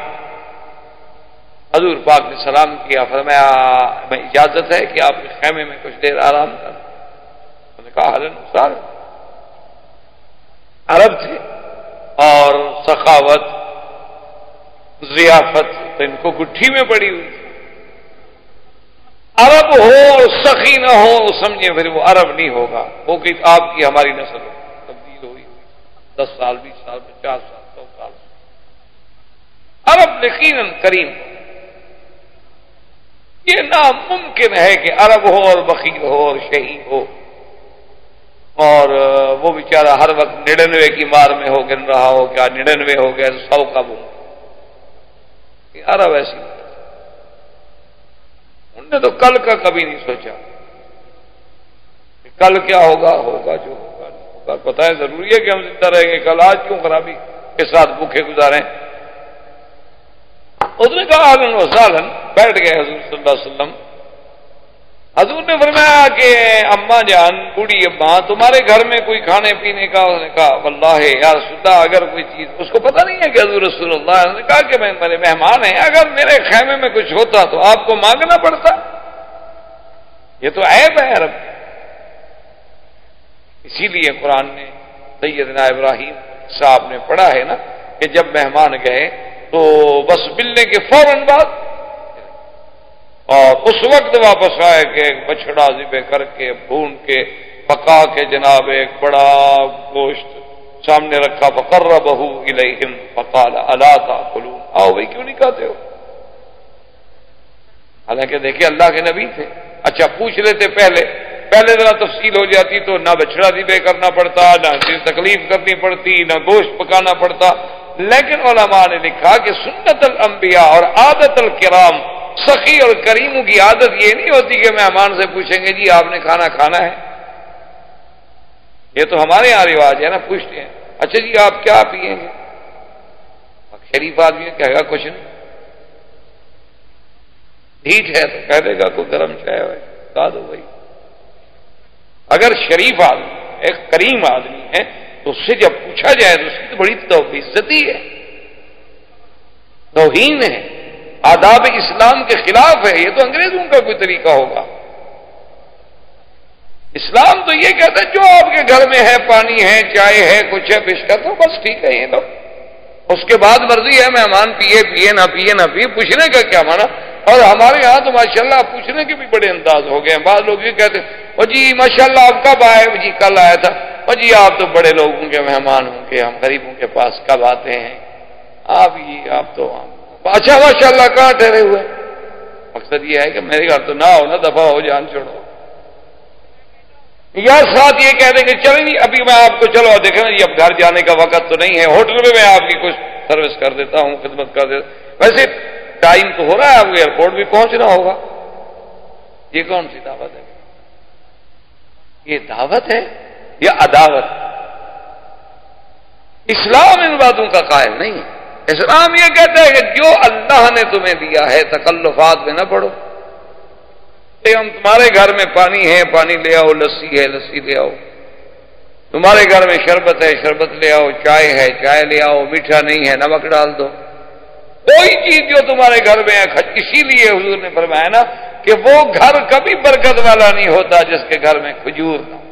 حضور پاک نے سلام کیا، فرمایا میں اجازت ہے کہ آپ کے خیمے میں کچھ دیر آرام کریں؟ انہوں نے کہا اہلاً وسہلاً۔ عرب تھے اور سخاوت ضیافت تو ان کو گٹھی میں پڑی ہوئی تھی، عرب ہو اور سخی نہ ہو سمجھے پھر وہ عرب نہیں ہوگا، وہ کہ آپ کی ہماری نسل تبدیل ہوئی 10 سال 20 سال 50 سال 100 سال، عرب یقیناً کریم ہو۔ یہ ناممکن ہے کہ عرب ہو اور بخیل ہو اور شہید ہو اور وہ بیچارہ ہر وقت 99 کی مار میں ہو گن رہا ہو، کیا 99 ہو گیا تو 100 کب ہو؟ عرب ایسی انہوں نے تو کل کا کبھی نہیں سوچا کہ کل کیا ہوگا، ہوگا جو ہوگا نہیں ہوگا، پتہ ہے ضروری ہے کہ ہم زندہ رہیں گے، کل آج کیوں خرابی کے ساتھ بھوکے گزاریں؟ اس نے کہا اہلاً وسہلاً، بیٹھ گئے حضور صلی اللہ علیہ وسلم۔ حضور نے فرمایا کہ اماں جان، بوڑھی اماں، تمہارے گھر میں کوئی کھانے پینے کا؟ اس نے کہا واللہ یا رسول اللہ اگر کوئی چیز، اس کو پتہ نہیں ہے کہ حضور رسول اللہ نے کہا کہ میں میرے مہمان ہیں، اگر میرے خیمے میں کچھ ہوتا تو آپ کو مانگنا پڑتا، یہ تو عیب ہے عرب۔ اسی لیے قرآن نے سیدنا ابراہیم صاحب نے پڑھا ہے نا کہ جب مہمان گئے تو بس ملنے کے فوراً بعد اور اس وقت واپس آئے کہ ایک بچڑا ذبح کر کے بھون کے پکا کے جناب ایک بڑا گوشت سامنے رکھا، فقربہ الیہم فقال الا تاکلون، آؤ بھائی کیوں نہیں کھاتے ہو؟ حالانکہ دیکھیے اللہ کے نبی تھے، اچھا پوچھ لیتے پہلے ذرا تفصیل ہو جاتی تو نہ بچڑا ذبح کرنا پڑتا، نہ تکلیف کرنی پڑتی، نہ گوشت پکانا پڑتا۔ لیکن علماء نے لکھا کہ سنت الانبیاء اور عادت الکرام، سخی اور کریموں کی عادت یہ نہیں ہوتی کہ مہمان سے پوچھیں گے جی آپ نے کھانا کھانا ہے، یہ تو ہمارے یہاں رواج ہے نا، پوچھتے ہیں اچھا جی آپ کیا پئیں گے؟ شریف آدمی کہے گا کچھ نہیں، ڈھیٹ ہے تو کہہ دے گا کوئی گرم چائے ہے، بتا دو بھائی۔ اگر شریف آدمی ایک کریم آدمی ہے تو اس سے جب پوچھا جائے تو اس کی تو بڑی عزتی ہے، توہین ہے، آداب اسلام کے خلاف ہے، یہ تو انگریزوں کا کوئی طریقہ ہوگا۔ اسلام تو یہ کہتا ہے جو آپ کے گھر میں ہے، پانی ہے، چائے ہے، کچھ ہے، پیش کر دو، بس ٹھیک ہے یہ لو۔ اس کے بعد مرضی ہے مہمان پیے نہ پیے، پوچھنے کا کیا مانا؟ اور ہمارے ہاں تو ماشاءاللہ پوچھنے کے بھی بڑے انداز ہو گئے ہیں۔ بعض لوگ یہ کہتے ہیں او جی ماشاءاللہ آپ کب آئے؟ جی کل آیا تھا۔ او جی آپ تو بڑے لوگوں کے مہمان ہوں گے، ہم غریبوں کے پاس کب آتے ہیں؟ آپ تو اچھا ماشاءاللہ کہاں ٹھہرے ہوئے؟ مقصد یہ ہے کہ میرے گھر تو نہ ہو، نہ دفعہ ہو، جان چھوڑو۔ یا ساتھ یہ کہہ دیں کہ چلیں جی ابھی میں آپ کو چلو دیکھیں نا جی اب گھر جانے کا وقت تو نہیں ہے، ہوٹل میں آپ کی کچھ سروس کر دیتا ہوں، خدمت کر دیتا ہوں۔ ویسے ٹائم تو ہو رہا ہے، آپ کو ایئرپورٹ بھی پہنچنا ہوگا۔ یہ کون سی دعوت ہے؟ یہ دعوت ہے یا عداوت؟ اسلام ان باتوں کا قائل نہیں ہے۔ اسلام یہ کہتا ہے کہ جو اللہ نے تمہیں دیا ہے تکلفات میں نہ پڑو۔ ہم تمہارے گھر میں پانی ہے، پانی لے آؤ، لسی ہے، لسی لے آؤ، تمہارے گھر میں شربت ہے، شربت لے آؤ، چائے ہے، چائے لے آؤ، میٹھا نہیں ہے، نمک ڈال دو۔ کوئی چیز جو تمہارے گھر میں ہے، اسی لیے حضور نے فرمایا نا کہ وہ گھر کبھی برکت والا نہیں ہوتا جس کے گھر میں کھجور نہ ہو۔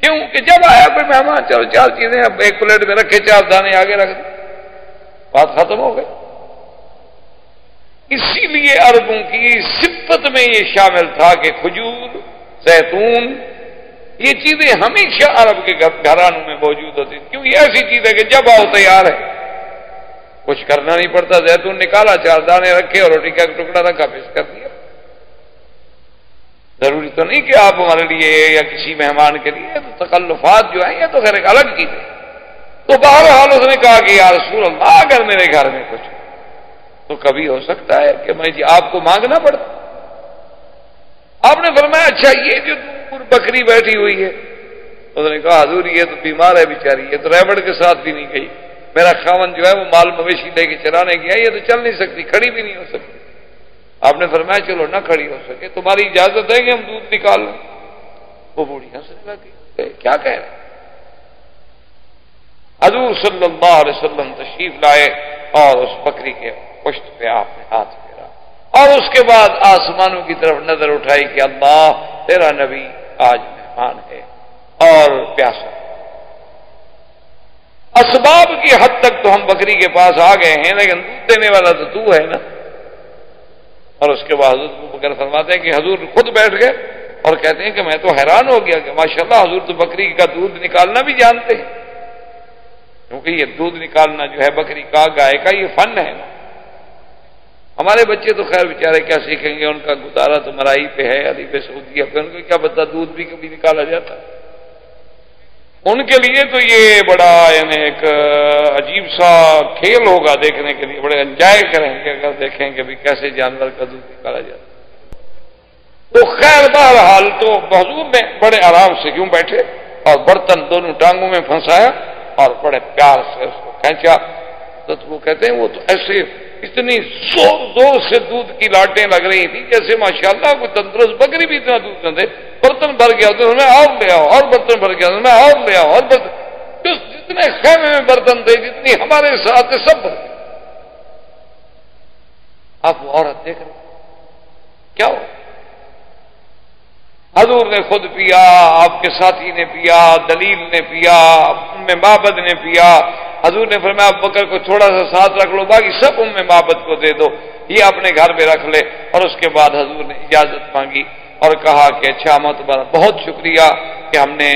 کیوں کہ جب آیا پھر مہمان چلو چار چیزیں اب ایک پلیٹ میں رکھے، چار دانے آگے رکھ دیں، بات ختم ہو گئی۔ اسی لیے عربوں کی صفت میں یہ شامل تھا کہ کھجور، زیتون، یہ چیزیں ہمیشہ عرب کے گھرانوں میں موجود ہوتی، کیوں یہ ایسی چیز ہے کہ جب آؤ تیار ہے، کچھ کرنا نہیں پڑتا۔ زیتون نکالا، چار دانے رکھے اور روٹی کا ایک ٹکڑا رکھا، پیش کر دیا۔ ضروری تو نہیں کہ آپ ہمارے لیے یا کسی مہمان کے لیے، تو تکلفات جو ہیں یہ تو خیر ایک الگ چیز ہے۔ تو بہرحال اس نے کہا کہ یا رسول اللہ اگر میرے گھر میں کچھ تو کبھی ہو سکتا ہے کہ میں جی آپ کو مانگنا پڑتا۔ آپ نے فرمایا اچھا یہ جو دور بکری بیٹھی ہوئی ہے؟ اس نے کہا حضور یہ تو بیمار ہے بیچاری، یہ تو ریوڑ کے ساتھ بھی نہیں گئی، میرا خاوند جو ہے وہ مال مویشی لے کے چرانے گیا، یہ تو چل نہیں سکتی، کھڑی بھی نہیں ہو سکتی۔ آپ نے فرمایا چلو نہ کھڑی ہو سکے تمہاری اجازت ہے کہ ہم دودھ نکال لیں؟ وہ بوڑھی ہنسنے لگی، کیا کہہ رہے؟ حضور صلی اللہ علیہ وسلم تشریف لائے اور اس بکری کے پشت پہ آپ نے ہاتھ پھیرا اور اس کے بعد آسمانوں کی طرف نظر اٹھائی کہ اللہ تیرا نبی آج مہمان ہے اور پیاسا۔ اسباب کی حد تک تو ہم بکری کے پاس آ گئے ہیں، لیکن دودھ دینے والا تو ہے نا۔ اور اس کے بعد حضور بکر فرماتے ہیں کہ حضور خود بیٹھ گئے اور کہتے ہیں کہ میں تو حیران ہو گیا کہ ماشاءاللہ حضور تو بکری کا دودھ نکالنا بھی جانتے ہیں، کیونکہ یہ دودھ نکالنا جو ہے بکری کا، گائے کا، یہ فن ہے نا۔ ہمارے بچے تو خیر بیچارے کیا سیکھیں گے، ان کا گزارا تو مرائی پہ ہے، علی پہ سعودیہ پہ، ان کو کیا پتا دودھ بھی کبھی نکالا جاتا ہے۔ ان کے لیے تو یہ بڑا یعنی ایک عجیب سا کھیل ہوگا دیکھنے کے لیے، بڑے انجوائے کریں گے اگر دیکھیں کہ بھی کیسے جانور کا دودھ نکالا جاتا ہے۔ تو خیر بہرحال تو حضور نے بڑے آرام سے کیوں بیٹھے اور برتن دونوں ٹانگوں میں پھنسایا اور بڑے پیار سے اس کو کھینچا۔ تو وہ کہتے ہیں وہ تو ایسے اتنی زور سے دودھ کی لاٹیں لگ رہی تھی جیسے ماشاءاللہ کوئی تندرست بکری بھی اتنا دودھ نہ دے۔ برتن بھر گیا تو میں اور لے آؤ، اور برتن بھر گیا تو میں اور لے آؤ، اور برتن، جتنے خیمے میں برتن تھے، جتنی ہمارے ساتھ سب بھر گئے۔ آپ وہ عورت دیکھ رہے کیا ہو؟ حضور نے خود پیا، آپ کے ساتھی نے پیا، دلیل نے پیا، ام معبد نے پیا۔ حضور نے فرمایا ابو بکر کو تھوڑا سا ساتھ رکھ لو، باقی سب ام معبد کو دے دو، یہ اپنے گھر میں رکھ لے۔ اور اس کے بعد حضور نے اجازت مانگی اور کہا کہ اچھا تمہارا بہت شکریہ کہ ہم نے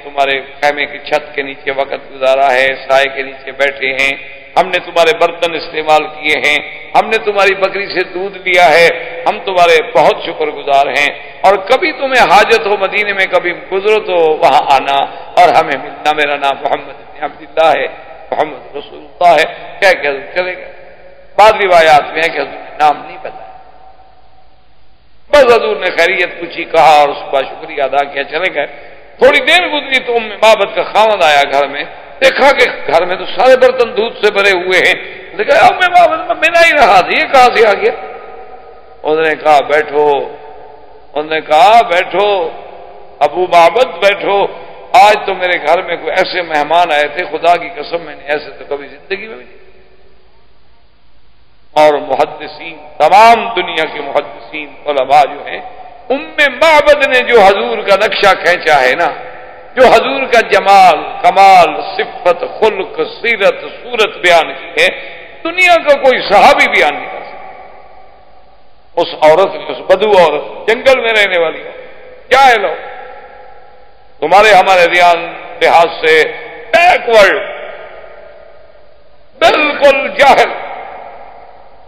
تمہارے خیمے کی چھت کے نیچے وقت گزارا ہے، سائے کے نیچے بیٹھے ہیں، ہم نے تمہارے برتن استعمال کیے ہیں، ہم نے تمہاری بکری سے دودھ لیا ہے، ہم تمہارے بہت شکر گزار ہیں، اور کبھی تمہیں حاجت ہو مدینے میں کبھی گزرو تو وہاں آنا اور ہمیں ملنا۔ میرا نام محمد بن عبداللہ ہے، محمد رسول اللہ ہے، کہہ کہ حضور چلے گئے۔ بعض روایات میں ہے کہ حضور نے نام نہیں بتایا، بس حضور نے خیریت پوچھی، کہا اور اس کا شکریہ ادا کیا، چلے گئے۔ تھوڑی دیر گزری تو ام معبد کا خاوند آیا گھر میں، دیکھا کہ گھر میں تو سارے برتن دودھ سے بھرے ہوئے ہیں، دیکھا ام معبد میں ملا ہی رہا تھا، یہ کہاں سے آ گیا؟ انہوں نے کہا بیٹھو، انہوں نے کہا بیٹھو ابو معبد بیٹھو، آج تو میرے گھر میں کوئی ایسے مہمان آئے تھے، خدا کی قسم میں نے ایسے تو کبھی زندگی میں بھی نہیں۔ اور محدثین، تمام دنیا کے محدثین علماء جو ہیں، معبد نے جو حضور کا نقشہ کھینچا ہے نا، جو حضور کا جمال، کمال، صفت، خلق، سیرت، صورت بیان کی ہے، دنیا کا کوئی صحابی بیان نہیں کر سکتا۔ اس عورت نے، اس بدو عورت، جنگل میں رہنے والی عورت، کیا ہے لوگ تمہارے ہمارے لحاظ سے بیکورڈ، بالکل جاہل،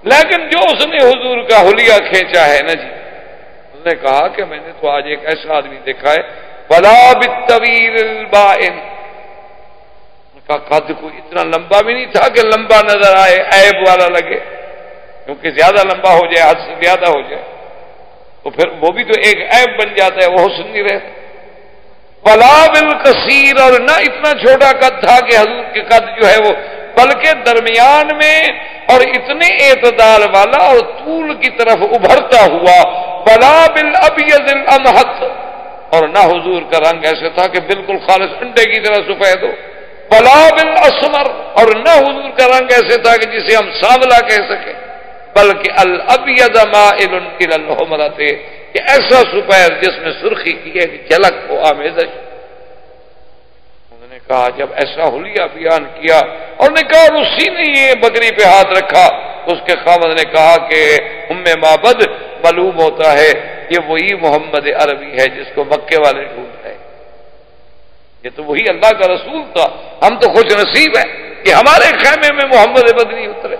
لیکن جو اس نے حضور کا حلیہ کھینچا ہے نا جی، اس نے کہا کہ میں نے تو آج ایک ایسا آدمی دیکھا ہے ولا بالطویل البائن، کا قد کوئی اتنا لمبا بھی نہیں تھا کہ لمبا نظر آئے، عیب والا لگے، کیونکہ زیادہ لمبا ہو جائے، حد سے زیادہ ہو جائے تو پھر وہ بھی تو ایک عیب بن جاتا ہے، وہ حسن نہیں رہتا۔ ولا بالقصیر، اور نہ اتنا چھوٹا قد تھا کہ حضور کے قد جو ہے وہ، بلکہ درمیان میں اور اتنے اعتدال والا اور طول کی طرف ابھرتا ہوا۔ ولا بالابیض الامحط، اور نہ حضور کا رنگ ایسے تھا کہ بالکل خالص انڈے کی طرح سفید ہو۔ ولا بالاسمر، اور نہ حضور کا رنگ ایسے تھا کہ جسے ہم سانولا کہہ سکیں، بلکہ الابیض مائل الی الحمرۃ، کہ ایسا سفید جس میں سرخی کی ایک جھلک ہو، آمیزش۔ انہوں نے کہا جب ایسا حلیہ بیان کیا، اور نے کہا اور اسی نے یہ بکری پہ ہاتھ رکھا، اس کے خاوند نے کہا کہ معبد معلوم ہوتا ہے یہ وہی محمد عربی ہے جس کو مکے والے ڈھونڈ رہے، یہ تو وہی اللہ کا رسول تھا، ہم تو خوش نصیب ہیں کہ ہمارے خیمے میں محمد بدنی اترے۔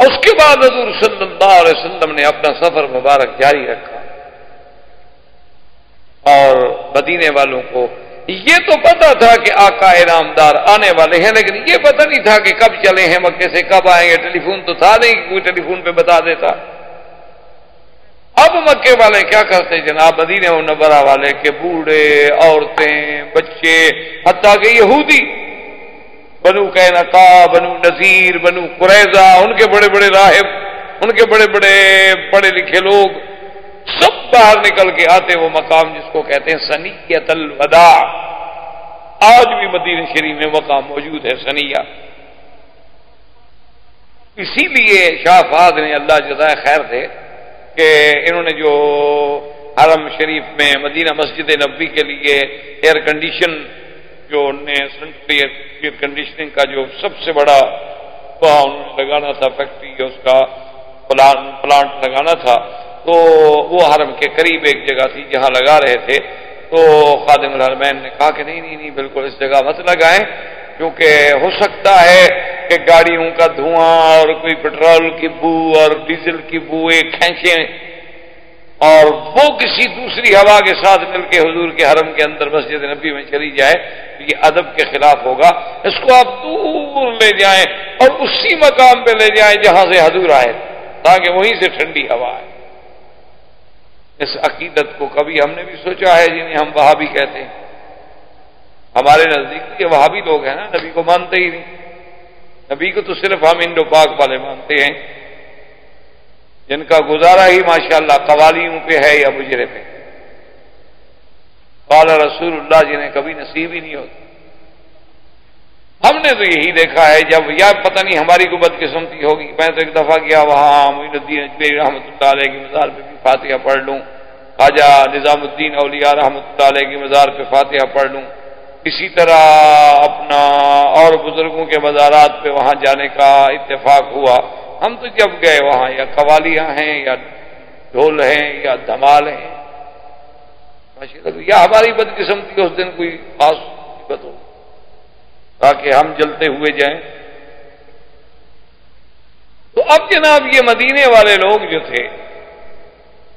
اس کے بعد حضور صلی اللہ علیہ وسلم نے اپنا سفر مبارک جاری رکھا، اور مدینے والوں کو یہ تو پتا تھا کہ آقا انعامدار آنے والے ہیں، لیکن یہ پتہ نہیں تھا کہ کب چلے ہیں مکے سے، کب آئیں گے، ٹیلی فون تو تھا نہیں کہ کوئی ٹیلی فون پہ بتا دیتا۔ اب مکے والے کیا کرتے جناب، مدینہ منورہ والے کے بوڑھے، عورتیں، بچے، حتیٰ کہ یہودی، بنو قینقاع، بنو نذیر، بنو قریظہ، ان کے بڑے بڑے راہب، ان کے بڑے بڑے پڑھے لکھے لوگ سب باہر نکل کے آتے وہ مقام جس کو کہتے ہیں ثنیۃ الوداع، آج بھی مدینہ شریف میں مقام موجود ہے ثنیہ۔ اسی لیے شاہ فہد نے، اللہ جزائے خیر دے، کہ انہوں نے جو حرم شریف میں مدینہ مسجد نبوی کے لیے ایئر کنڈیشن، جو سینٹرل ایئر کنڈیشننگ کا جو سب سے بڑا وہاں انہوں نے لگانا تھا، فیکٹری اس کا پلانٹ لگانا تھا، تو وہ حرم کے قریب ایک جگہ تھی جہاں لگا رہے تھے، تو خادم الحرمین نے کہا کہ نہیں بالکل اس جگہ مت لگائیں، کیونکہ ہو سکتا ہے کہ گاڑیوں کا دھواں اور کوئی پٹرول کی بو اور ڈیزل کی بوئیں کھینچیں اور وہ کسی دوسری ہوا کے ساتھ مل کے حضور کے حرم کے اندر مسجد نبی میں چلی جائے، یہ ادب کے خلاف ہوگا، اس کو آپ دور لے جائیں اور اسی مقام پہ لے جائیں جہاں سے حضور آئے، تاکہ وہیں سے ٹھنڈی ہوا آئے۔ اس عقیدت کو کبھی ہم نے بھی سوچا ہے جنہیں ہم وہابی کہتے ہیں، ہمارے نزدیک یہ وہابی لوگ ہیں نا، نبی کو مانتے ہی نہیں، نبی کو تو صرف ہم انڈو پاک والے مانتے ہیں، جن کا گزارا ہی ماشاءاللہ قوالیوں پہ ہے یا مجرے پہ، قال رسول اللہ جنہیں کبھی نصیب ہی نہیں ہوتا۔ ہم نے تو یہی دیکھا ہے، جب یا پتہ نہیں ہماری کو بدقسمتی ہوگی، میں تو ایک دفعہ گیا وہاں معین الدین اجمیری رحمۃ اللہ علیہ کی مزار پہ بھی فاتحہ پڑھ لوں، خواجہ نظام الدین اولیاء رحمۃ اللہ علیہ کی مزار پہ فاتحہ پڑھ لوں، اسی طرح اپنا اور بزرگوں کے مزارات پہ وہاں جانے کا اتفاق ہوا۔ ہم تو جب گئے وہاں یا قوالیاں ہیں یا ڈھول ہیں یا دھمال ہیں، یا ہماری بدقسمتی اس دن کوئی خاص مصیبت ہو تاکہ ہم جلتے ہوئے جائیں۔ تو اب جناب یہ مدینے والے لوگ جو تھے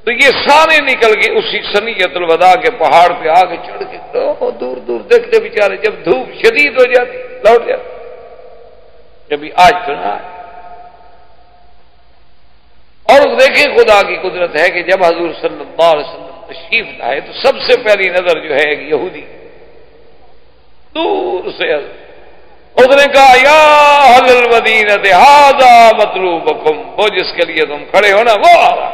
تو یہ سارے نکل کے اسی ثنیۃ الوداع کے پہاڑ پہ آ کے چڑھ کے دور دور دیکھتے بیچارے، جب دھوپ شدید ہو جاتی لوٹ جاتے، جب آج سنا ہے۔ اور دیکھیں خدا کی قدرت ہے کہ جب حضور صلی اللہ علیہ وسلم تشریف لائے تو سب سے پہلی نظر جو ہے ایک یہودی دور سے اس نے کہا یا اہل المدینہ ھذا مطلوبکم، وہ جس کے لیے تم کھڑے ہو نا وہ آ رہا۔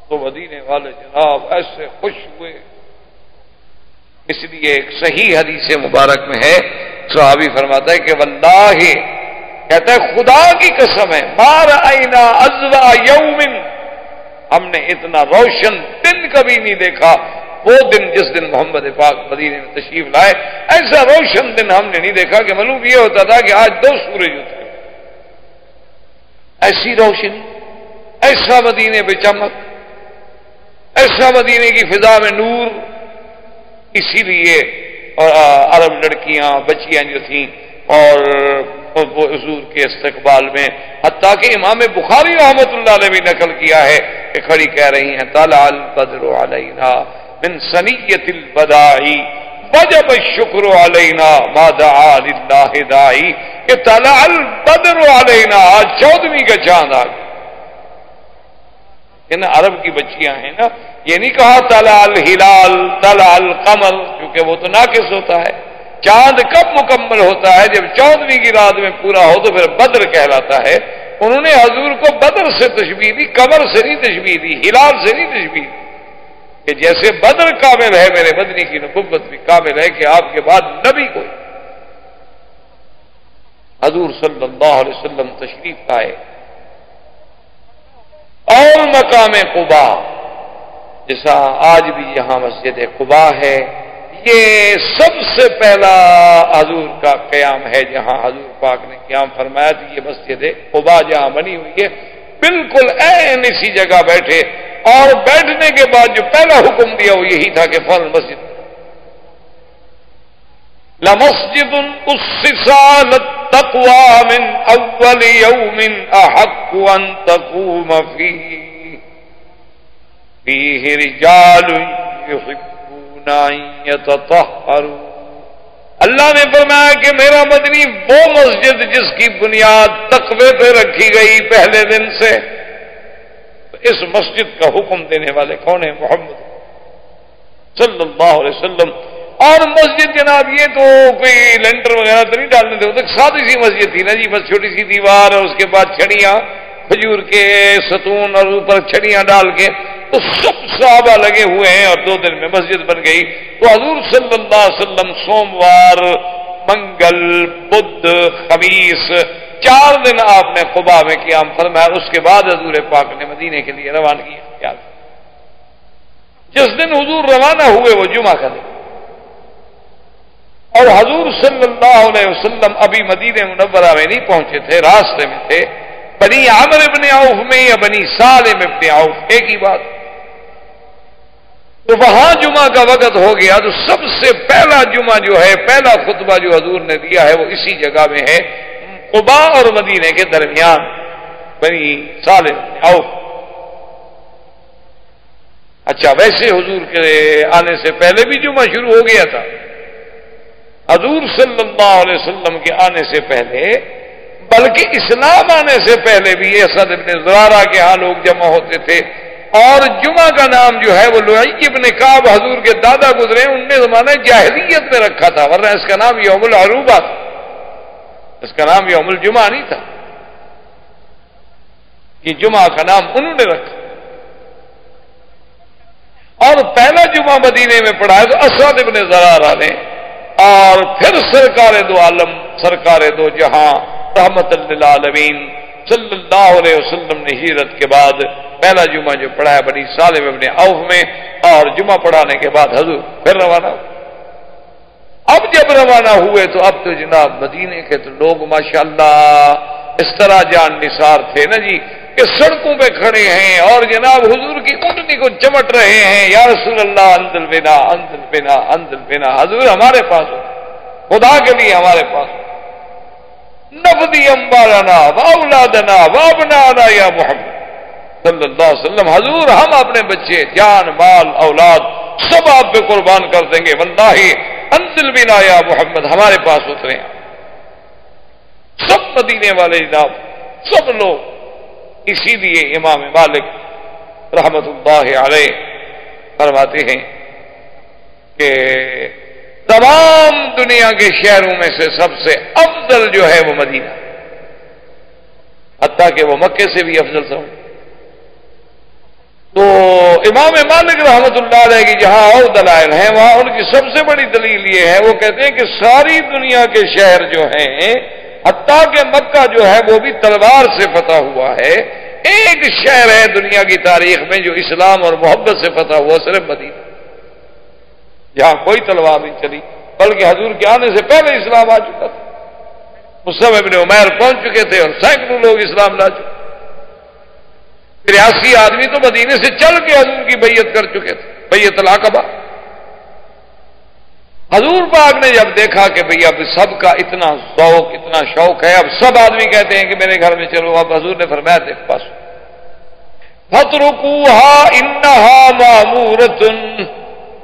تو مدینے والے جناب ایسے خوش ہوئے، اس لیے ایک صحیح حدیث مبارک میں ہے، صحابی فرماتا ہے کہ واللہ کہتا ہے خدا کی قسم ہے مار آئینہ ازوا یومن، ہم نے اتنا روشن دن کبھی نہیں دیکھا، وہ دن جس دن محمد پاک مدینے میں تشریف لائے، ایسا روشن دن ہم نے نہیں دیکھا کہ معلوم یہ ہوتا تھا کہ آج 2 سورج اترے، ایسی روشنی، ایسا مدینے پہ چمک، ایسا مدینے کی فضا میں نور۔ اسی لیے عرب لڑکیاں بچیاں جو تھیں اور وہ حضور کے استقبال میں، حتیٰ کہ امام بخاری رحمۃ اللہ علیہ بھی نقل کیا ہے کہ کھڑی کہہ رہی ہیں طلع البدر علینا من ثنیۃ الوداع وجب الشکر علینا ما دعا للہ داعی، کہ طلع البدر علینا، آج 14ویں کا چاند آ گیا۔ ان عرب کی بچیاں ہیں نا، یہ نہیں کہا طلع الہلال طلع القمر، کیونکہ وہ تو ناقص ہوتا ہے۔ چاند کب مکمل ہوتا ہے؟ جب 14ویں کی رات میں پورا ہو تو پھر بدر کہلاتا ہے۔ انہوں نے حضور کو بدر سے تشبیہ دی، قمر سے نہیں تشبیہ دی، ہلال سے نہیں تشبیہ دی، کہ جیسے بدر کامل ہے میرے مدنی کی نبوت بھی کامل ہے کہ آپ کے بعد نبی کوئی۔ حضور صلی اللہ علیہ وسلم تشریف لائے اور مقام قبا، جیسا آج بھی یہاں مسجد قبا ہے، یہ سب سے پہلا حضور کا قیام ہے جہاں حضور پاک نے قیام فرمایا تھا۔ یہ مسجد قبا جہاں بنی ہوئی ہے، بالکل عین اسی جگہ بیٹھے، اور بیٹھنے کے بعد جو پہلا حکم دیا وہ یہی تھا کہ فوراً مسجد لمسجد اسس علی التقوى من اول یوم احق ان تقوم فیہ رجال یحبون ان یتطہروا۔ اللہ نے فرمایا کہ میرا مدنی وہ مسجد جس کی بنیاد تقوی پہ رکھی گئی پہلے دن سے، اس مسجد کا حکم دینے والے کون ہیں؟ محمد صلی اللہ علیہ وسلم۔ اور مسجد جناب یہ تو کوئی لینٹر وغیرہ تو نہیں ڈالنے تھے، وہ تو سادی سی مسجد تھی نا جی، بس چھوٹی سی دیوار اور اس کے بعد چھڑیاں، کھجور کے ستون اور اوپر چھڑیاں ڈال کے، تو سب صحابہ لگے ہوئے ہیں اور 2 دن میں مسجد بن گئی۔ تو حضور صلی اللہ علیہ وسلم سوموار، منگل، بدھ، خمیس، 4 دن آپ نے قباء میں قیام فرمایا۔ اس کے بعد حضور پاک نے مدینے کے لیے روانگی اختیار کی۔ جس دن حضور روانہ ہوئے وہ جمعہ کا دن، اور حضور صلی اللہ علیہ وسلم ابھی مدینہ منورہ میں نہیں پہنچے تھے، راستے میں تھے، بنی عامر ابن عوف میں یا بنی سالم ابن عوف، ایک ہی بات۔ تو وہاں جمعہ کا وقت ہو گیا، تو سب سے پہلا جمعہ جو ہے، پہلا خطبہ جو حضور نے دیا ہے وہ اسی جگہ میں ہے، قباء اور مدینے کے درمیان، بنی سالم ابن عوف۔ اچھا، ویسے حضور کے آنے سے پہلے بھی جمعہ شروع ہو گیا تھا، حضور صلی اللہ علیہ وسلم کے آنے سے پہلے، بلکہ اسلام آنے سے پہلے بھی اسد ابن زرارہ کے ہاں لوگ جمع ہوتے تھے، اور جمعہ کا نام جو ہے وہ لؤی ابن کعب حضور کے دادا گزرے، ان نے زمانہ جاہلیت میں رکھا تھا، ورنہ اس کا نام یوم العروبہ تھا، اس کا نام یوم الجمعہ نہیں تھا، یہ جمعہ کا نام انہوں نے رکھا۔ اور پہلا جمعہ مدینے میں پڑھا ہے تو اسد ابن زرارہ نے، اور پھر سرکار دو عالم، سرکار دو جہاں رحمت للعالمین صلی اللہ علیہ وسلم نے ہجرت کے بعد پہلا جمعہ جو پڑھا ہے بنی سالم ابن عوف میں، اور جمعہ پڑھانے کے بعد حضور پھر روانہ ہوئے۔ اب جب روانہ ہوئے تو اب تو جناب مدینے کے تو لوگ ماشاءاللہ اس طرح جان نثار تھے نا جی، کہ سڑکوں پہ کھڑے ہیں اور جناب حضور کی اونٹنی کو چمٹ رہے ہیں، یا رسول اللہ انزل بنا انزل بنا انزل بنا، حضور ہمارے پاس ہو، خدا کے لیے ہمارے پاس ہو، نفدی انبارنا واولادنا وابنانا یا محمد صلی اللہ علیہ وسلم، حضور ہم اپنے بچے، جان، مال، اولاد سب آپ پہ قربان کر دیں گے، واللہ انزل بنا یا محمد، ہمارے پاس اترے ہیں۔ سب مدینے والے جناب، سب لوگ۔ اسی لیے امام مالک رحمت اللہ علیہ فرماتے ہیں کہ تمام دنیا کے شہروں میں سے سب سے افضل جو ہے وہ مدینہ، حتیٰ کہ وہ مکے سے بھی افضل سمجھ۔ تو امام مالک رحمت اللہ علیہ کی جہاں اور دلائل ہیں، وہاں ان کی سب سے بڑی دلیل یہ ہے، وہ کہتے ہیں کہ ساری دنیا کے شہر جو ہیں حتیٰ کہ مکہ جو ہے وہ بھی تلوار سے فتح ہوا ہے. ایک شہر ہے دنیا کی تاریخ میں جو اسلام اور محبت سے فتح ہوا، صرف مدینہ، جہاں کوئی تلوار نہیں چلی، بلکہ حضور کے آنے سے پہلے اسلام آ چکا تھا. مصعب ابن عمیر پہنچ چکے تھے اور سینکڑوں لوگ اسلام لا چکے. 83 آدمی تو مدینے سے چل کے حضور کی بیعت کر چکے تھے، بیعت العقبہ. حضور پاک نے جب دیکھا کہ بھئی اب سب کا اتنا ذوق، اتنا شوق ہے، اب سب آدمی کہتے ہیں کہ میرے گھر میں چلو، اب حضور نے فرمایا دیکھ پاس فَاتْرُكُوهَا إِنَّهَا مَأْمُورَةٌ،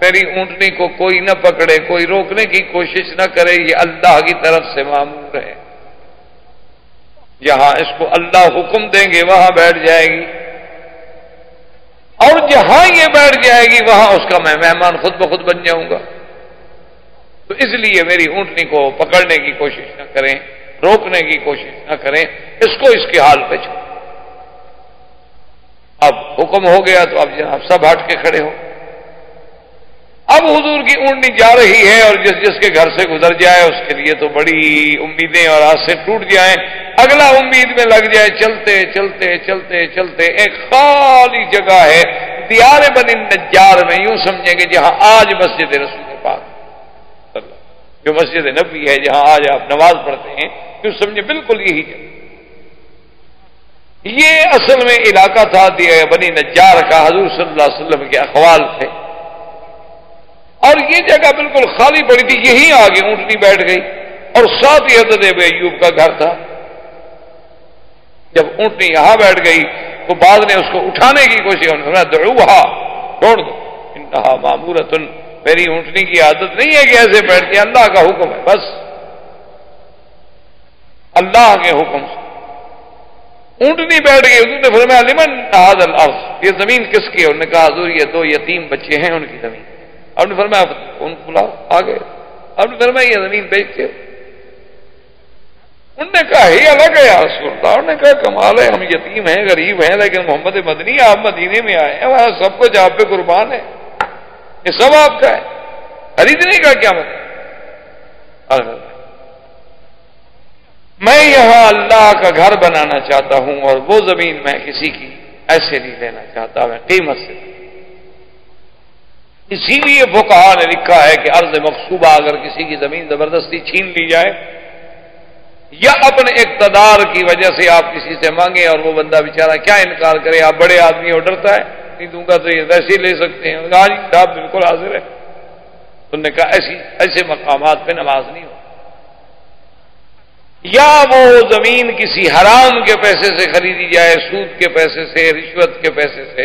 میری اونٹنی کو کوئی نہ پکڑے، کوئی روکنے کی کوشش نہ کرے، یہ اللہ کی طرف سے مامور ہے. جہاں اس کو اللہ حکم دیں گے وہاں بیٹھ جائے گی، اور جہاں یہ بیٹھ جائے گی وہاں اس کا میں مہمان خود بخود بن جاؤں گا. تو اس لیے میری اونٹنی کو پکڑنے کی کوشش نہ کریں، روکنے کی کوشش نہ کریں، اس کو اس کے حال پہ چھوڑیں. اب حکم ہو گیا تو اب جناب سب ہٹ کے کھڑے ہو. اب حضور کی اونٹنی جا رہی ہے اور جس جس کے گھر سے گزر جائے اس کے لیے تو بڑی امیدیں اور آس سے ٹوٹ جائیں، اگلا امید میں لگ جائے. چلتے چلتے چلتے چلتے ایک خالی جگہ ہے دیار بنی نجار میں، یوں سمجھیں کہ جہاں آج مسجد رسول پاک جو مسجد نبوی ہے، جہاں آج آپ نماز پڑھتے ہیں، یوں سمجھیں بالکل یہی جگہ. یہ اصل میں علاقہ تھا بنی نجار کا، حضور صلی اللہ علیہ وسلم کے اقوال تھے، اور یہ جگہ بالکل خالی پڑی تھی. یہیں آگے اونٹنی بیٹھ گئی اور ساتھ ہی حضرت ابی ایوب کا گھر تھا. جب اونٹنی یہاں بیٹھ گئی تو بعد نے اس کو اٹھانے کی کوشش کی، دعوہا، چھوڑ دو، انہا مامورۃ، میری اونٹنی کی عادت نہیں ہے کہ ایسے بیٹھتی ہے، اللہ کا حکم ہے، بس اللہ کے حکم سے اونٹنی بیٹھ گئی. حضور نے فرمایا لمن ھذا الارض، یہ زمین کس کی ہے؟ انہوں نے کہا حضور یہ 2 یتیم بچے ہیں ان کی زمین. آپ نے فرمایا ان کو لاؤ، آ گئے. آپ نے فرمایا یہ زمین بیچتے ہو؟ انہوں نے کہا ہی الگ ہے یا رسول اللہ. انہوں نے کہا کمال ہے، ہم یتیم ہیں، غریب ہیں، لیکن محمد مدنی آپ مدینے میں آئے ہیں، وہاں سب کچھ آپ پہ قربان ہے، یہ سب آپ کا ہے، خریدنے کا کیا مطلب؟ میں یہاں اللہ کا گھر بنانا چاہتا ہوں اور وہ زمین میں کسی کی ایسے نہیں لینا چاہتا، میں قیمت سے. اسی لیے فقہا نے لکھا ہے کہ ارض مغصوبہ اگر کسی کی زمین زبردستی چھین لی جائے یا اپنے اقتدار کی وجہ سے آپ کسی سے مانگیں اور وہ بندہ بیچارہ کیا انکار کرے، آپ بڑے آدمی ہو، ڈرتا ہے نہیں دوں گا تو یہ ویسے ہی لے سکتے ہیں، آج صاحب بالکل حاضر ہے. انہوں نے کہا ایسے مقامات پہ نماز نہیں ہو. یا وہ زمین کسی حرام کے پیسے سے خریدی جائے، سود کے پیسے سے، رشوت کے پیسے سے.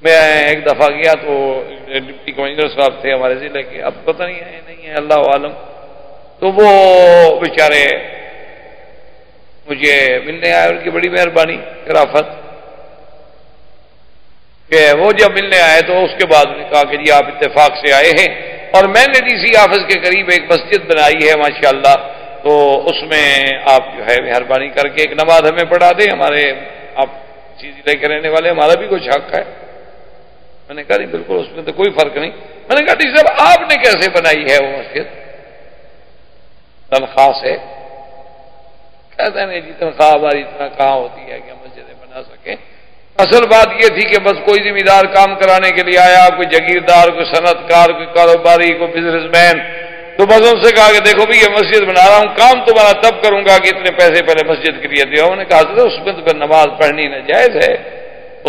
میں ایک دفعہ گیا تو ڈپٹی کمشنر صاحب تھے ہمارے ضلع کے، اب پتہ نہیں ہے نہیں ہے اللہ عالم، تو وہ بیچارے مجھے ملنے آئے، ان کی بڑی مہربانی شرافت کہ وہ جب ملنے آئے تو اس کے بعد انہوں نے کہا کہ جی آپ اتفاق سے آئے ہیں اور میں نے ڈی سی آفس کے قریب ایک مسجد بنائی ہے ماشاءاللہ، تو اس میں آپ جو ہے مہربانی کر کے ایک نماز ہمیں پڑھا دیں، ہمارے آپ چیز لے کے رہنے والے، ہمارا بھی کچھ حق ہے. میں نے کہا نہیں بالکل اس میں تو کوئی فرق نہیں. میں نے کہا ڈی صاحب آپ نے کیسے بنائی ہے وہ مسجد؟ تنخواہ سے؟ کہتے ہیں نہیں جی تنخواہ ہماری اتنا کہاں ہوتی ہے کہ ہم مسجدیں بنا سکیں. اصل بات یہ تھی کہ بس کوئی ذمہ دار کام کرانے کے لیے آیا، کوئی جاگیردار، کوئی صنعت کار، کوئی کاروباری، کوئی بزنس مین، تو بس ان سے کہا کہ دیکھو بھی یہ مسجد بنا رہا ہوں، کام تمہارا تب کروں گا کہ اتنے پیسے پہلے مسجد کے لیے دیا. انہوں نے کہا تھا اس میں تو پھر نماز پڑھنی ناجائز ہے،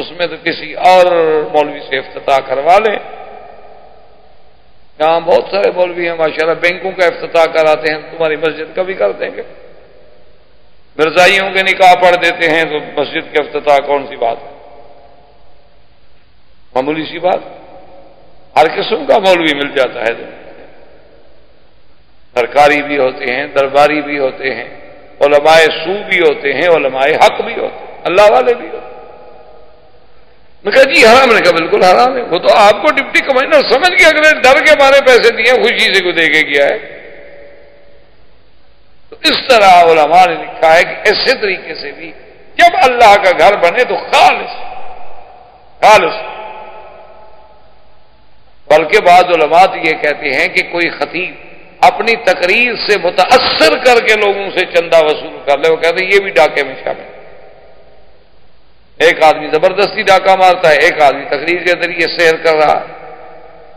اس میں تو کسی اور مولوی سے افتتاح کروا لیں. یہاں بہت سارے مولوی ہیں ماشاءاللہ بینکوں کا افتتاح کراتے ہیں، تمہاری مسجد کا بھی کر دیں گے. مرزائیوں کے نکاح پڑھ دیتے ہیں تو مسجد کے افتتاح کون سی بات ہے؟ معمولی سی بات. ہر قسم کا مولوی مل جاتا ہے، سرکاری بھی ہوتے ہیں، درباری بھی ہوتے ہیں، علماء سو بھی ہوتے ہیں، علماء حق بھی ہوتے ہیں، اللہ والے بھی ہوتے ہیں. میں کہا جی حرام؟ نے کہا بالکل حرام ہے. وہ تو آپ کو ڈپٹی کمشنر سمجھ کے اگلے ڈر کے مارے پیسے دیے، خوشی سے کو دے کے کیا ہے. تو اس طرح علماء نے لکھا ہے کہ ایسے طریقے سے بھی جب اللہ کا گھر بنے تو خالص. بلکہ بعض علماء یہ کہتے ہیں کہ کوئی خطیب اپنی تقریر سے متاثر کر کے لوگوں سے چندہ وصول کر لے، وہ کہتے ہیں یہ بھی ڈاکے میں شامل ہے۔ ایک آدمی زبردستی ڈاکہ مارتا ہے، ایک آدمی تقریر کے ذریعے سیر کر رہا ہے،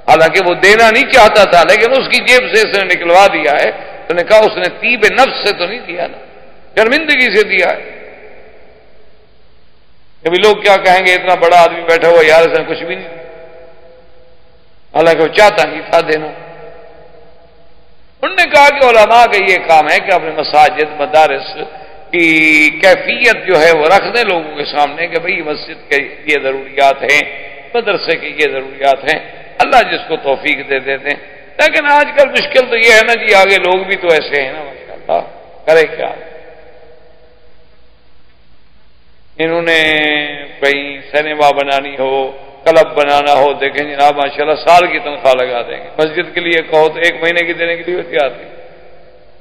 حالانکہ وہ دینا نہیں چاہتا تھا لیکن اس کی جیب سے اس نے نکلوا دیا ہے۔ تو نے کہا اس نے طیب نفس سے تو نہیں دیا نا، شرمندگی سے دیا ہے۔ کبھی لوگ کیا کہیں گے، اتنا بڑا آدمی بیٹھا ہوا یار اس نے کچھ بھی نہیں دیا، حالانکہ وہ چاہتا نہیں تھا دینا۔ انہوں نے کہا کہ علماء کا یہ کام ہے کہ اپنے مساجد مدارس کی کیفیت جو ہے وہ رکھ دیں لوگوں کے سامنے کہ بھئی مسجد کے یہ ضروریات ہیں، مدرسے کی یہ ضروریات ہیں، اللہ جس کو توفیق دے دیتے ہیں۔ لیکن آج کل مشکل تو یہ ہے نا جی، آگے لوگ بھی تو ایسے ہیں نا، ماشاءاللہ کرے کیا۔ انہوں نے کہیں سینما بنانی ہو، کلب بنانا ہو، دیکھیں جناب ماشاءاللہ سال کی تنخواہ لگا دیں گے، مسجد کے لیے کہو تو ایک مہینے کی دینے کے لیے تیار نہیں۔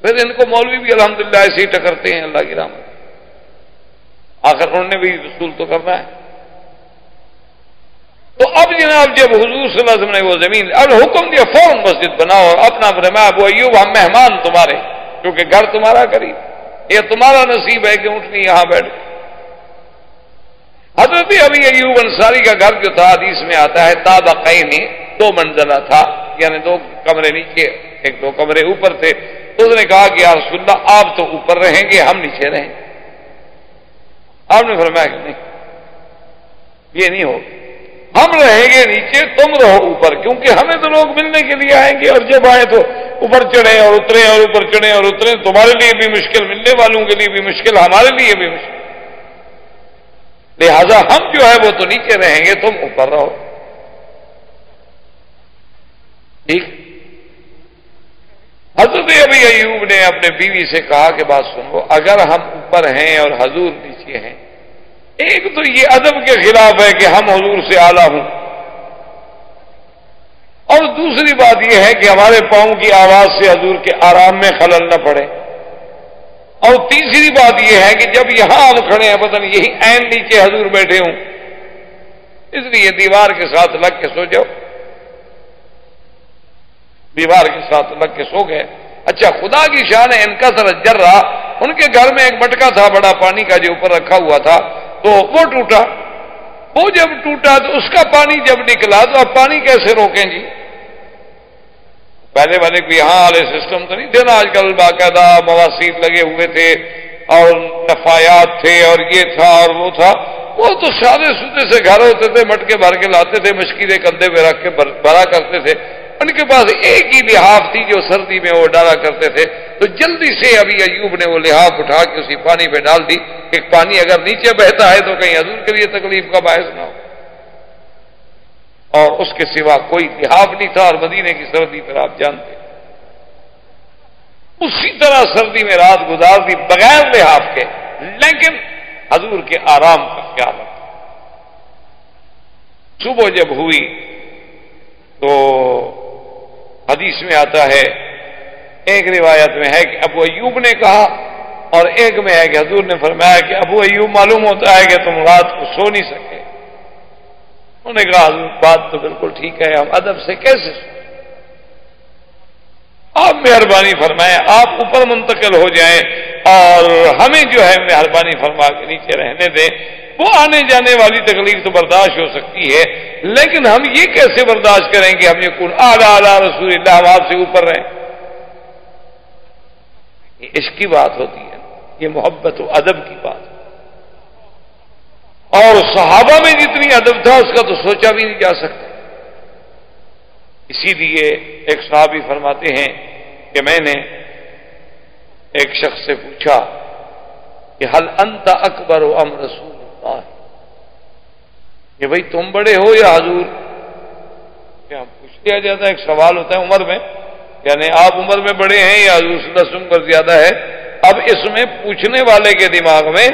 پھر ان کو مولوی بھی الحمدللہ ایسے ہی ٹکرتے ہیں، اللہ کی رحمت، آخر انہوں نے بھی وصول تو کرنا ہے۔ تو اب جناب جب حضور صلی اللہ علیہ وسلم نے وہ زمین اب حکم دیا فوراً مسجد بناؤ، اور اپنا فرمایا ابو ایوب ہم مہمان تمہارے، کیونکہ گھر تمہارا قریب، یہ تمہارا نصیب ہے کہ اٹھنی یہاں بیٹھ۔ حضرت ابی ایوب انصاری کا گھر جو تھا حدیث میں آتا ہے طابقین، 2 منزلہ تھا، یعنی 2 کمرے نیچے 1-2 کمرے اوپر تھے۔ تو اس نے کہا کہ یا رسول اللہ آپ تو اوپر رہیں گے، ہم نیچے رہیں گے۔ آپ نے فرمایا کہ نہیں، یہ نہیں ہوگا، ہم رہیں گے نیچے، تم رہو اوپر، کیونکہ ہمیں تو لوگ ملنے کے لیے آئیں گے، اور جب آئے تو اوپر چڑھیں اور اتریں اور اوپر چڑھیں اور اتریں، تمہارے لیے بھی مشکل، ملنے والوں کے لیے بھی مشکل، ہمارے لیے بھی مشکل، لہذا ہم جو ہے وہ تو نیچے رہیں گے، تم اوپر رہو۔ ٹھیک۔ حضرت ابی ایوب نے اپنے بیوی سے کہا کہ بات سنو، اگر ہم اوپر ہیں اور حضور نیچے ہیں، ایک تو یہ ادب کے خلاف ہے کہ ہم حضور سے اعلیٰ ہوں، اور دوسری بات یہ ہے کہ ہمارے پاؤں کی آواز سے حضور کے آرام میں خلل نہ پڑے، اور تیسری بات یہ ہے کہ جب یہاں ہم کھڑے ہیں پتہ نہیں یہی عین نیچے حضور بیٹھے ہوں، اس لیے دیوار کے ساتھ لگ کے سو جاؤ، دیوار کے ساتھ لگ کے سو گئے۔ اچھا خدا کی شان ہے، ان کا سر جرہ، ان کے گھر میں ایک مٹکا تھا بڑا پانی کا جو اوپر رکھا ہوا تھا، تو وہ ٹوٹا، وہ جب ٹوٹا تو اس کا پانی جب نکلا تو اب پانی کیسے روکیں جی؟ پہلے والے کو یہاں والے سسٹم تو نہیں تھے نا، آج کل باقاعدہ مواسیر لگے ہوئے تھے اور نفایات تھے اور یہ تھا اور وہ تھا، وہ تو سادے سودے سے گھر ہوتے تھے، مٹکے بھر کے لاتے تھے، مشکلیں کندھے پہ رکھ کے بھرا کرتے تھے، ان کے پاس ایک ہی لحاف تھی جو سردی میں وہ ڈالا کرتے تھے، تو جلدی سے ابی ایوب نے وہ لحاف اٹھا کے اسی پانی پہ ڈال دی کہ پانی اگر نیچے بہتا ہے تو کہیں حضور کے لیے تکلیف کا باعث نہ ہو، اور اس کے سوا کوئی لحاف نہیں تھا، اور مدینے کی سردی پر آپ جانتے ہیں اسی طرح سردی میں رات گزار دی بغیر لحاف کے، لیکن حضور کے آرام کا خیال رکھا۔ صبح جب ہوئی تو حدیث میں آتا ہے، ایک روایت میں ہے کہ ابو ایوب نے کہا، اور ایک میں ہے کہ حضور نے فرمایا کہ ابو ایوب معلوم ہوتا ہے کہ تم رات کو سو نہیں سکے۔ انہوں نے کہا حضور بات تو بالکل ٹھیک ہے، ہم ادب سے کیسے سو؟ آپ مہربانی فرمائیں، آپ اوپر منتقل ہو جائیں اور ہمیں جو ہے مہربانی فرما کے نیچے رہنے دیں، وہ آنے جانے والی تکلیف تو برداشت ہو سکتی ہے، لیکن ہم یہ کیسے برداشت کریں کہ ہم یہ کون اعلیٰ رسول اللہ ہم آپ سے اوپر رہیں؟ یہ عشق کی بات ہوتی ہے، یہ محبت و ادب کی بات، اور صحابہ میں جتنی ادب تھا اس کا تو سوچا بھی نہیں جا سکتا۔ اسی لیے ایک صحابی فرماتے ہیں کہ میں نے ایک شخص سے پوچھا کہ حل انت اکبر ام رسول اللہ، کہ بھئی تم بڑے ہو یا حضور؟ کیا پوچھ لیا جاتا ہے، ایک سوال ہوتا ہے عمر میں، یعنی آپ عمر میں بڑے ہیں یا حضور صلی اللہ علیہ وسلم پر زیادہ ہے؟ اب اس میں پوچھنے والے کے دماغ میں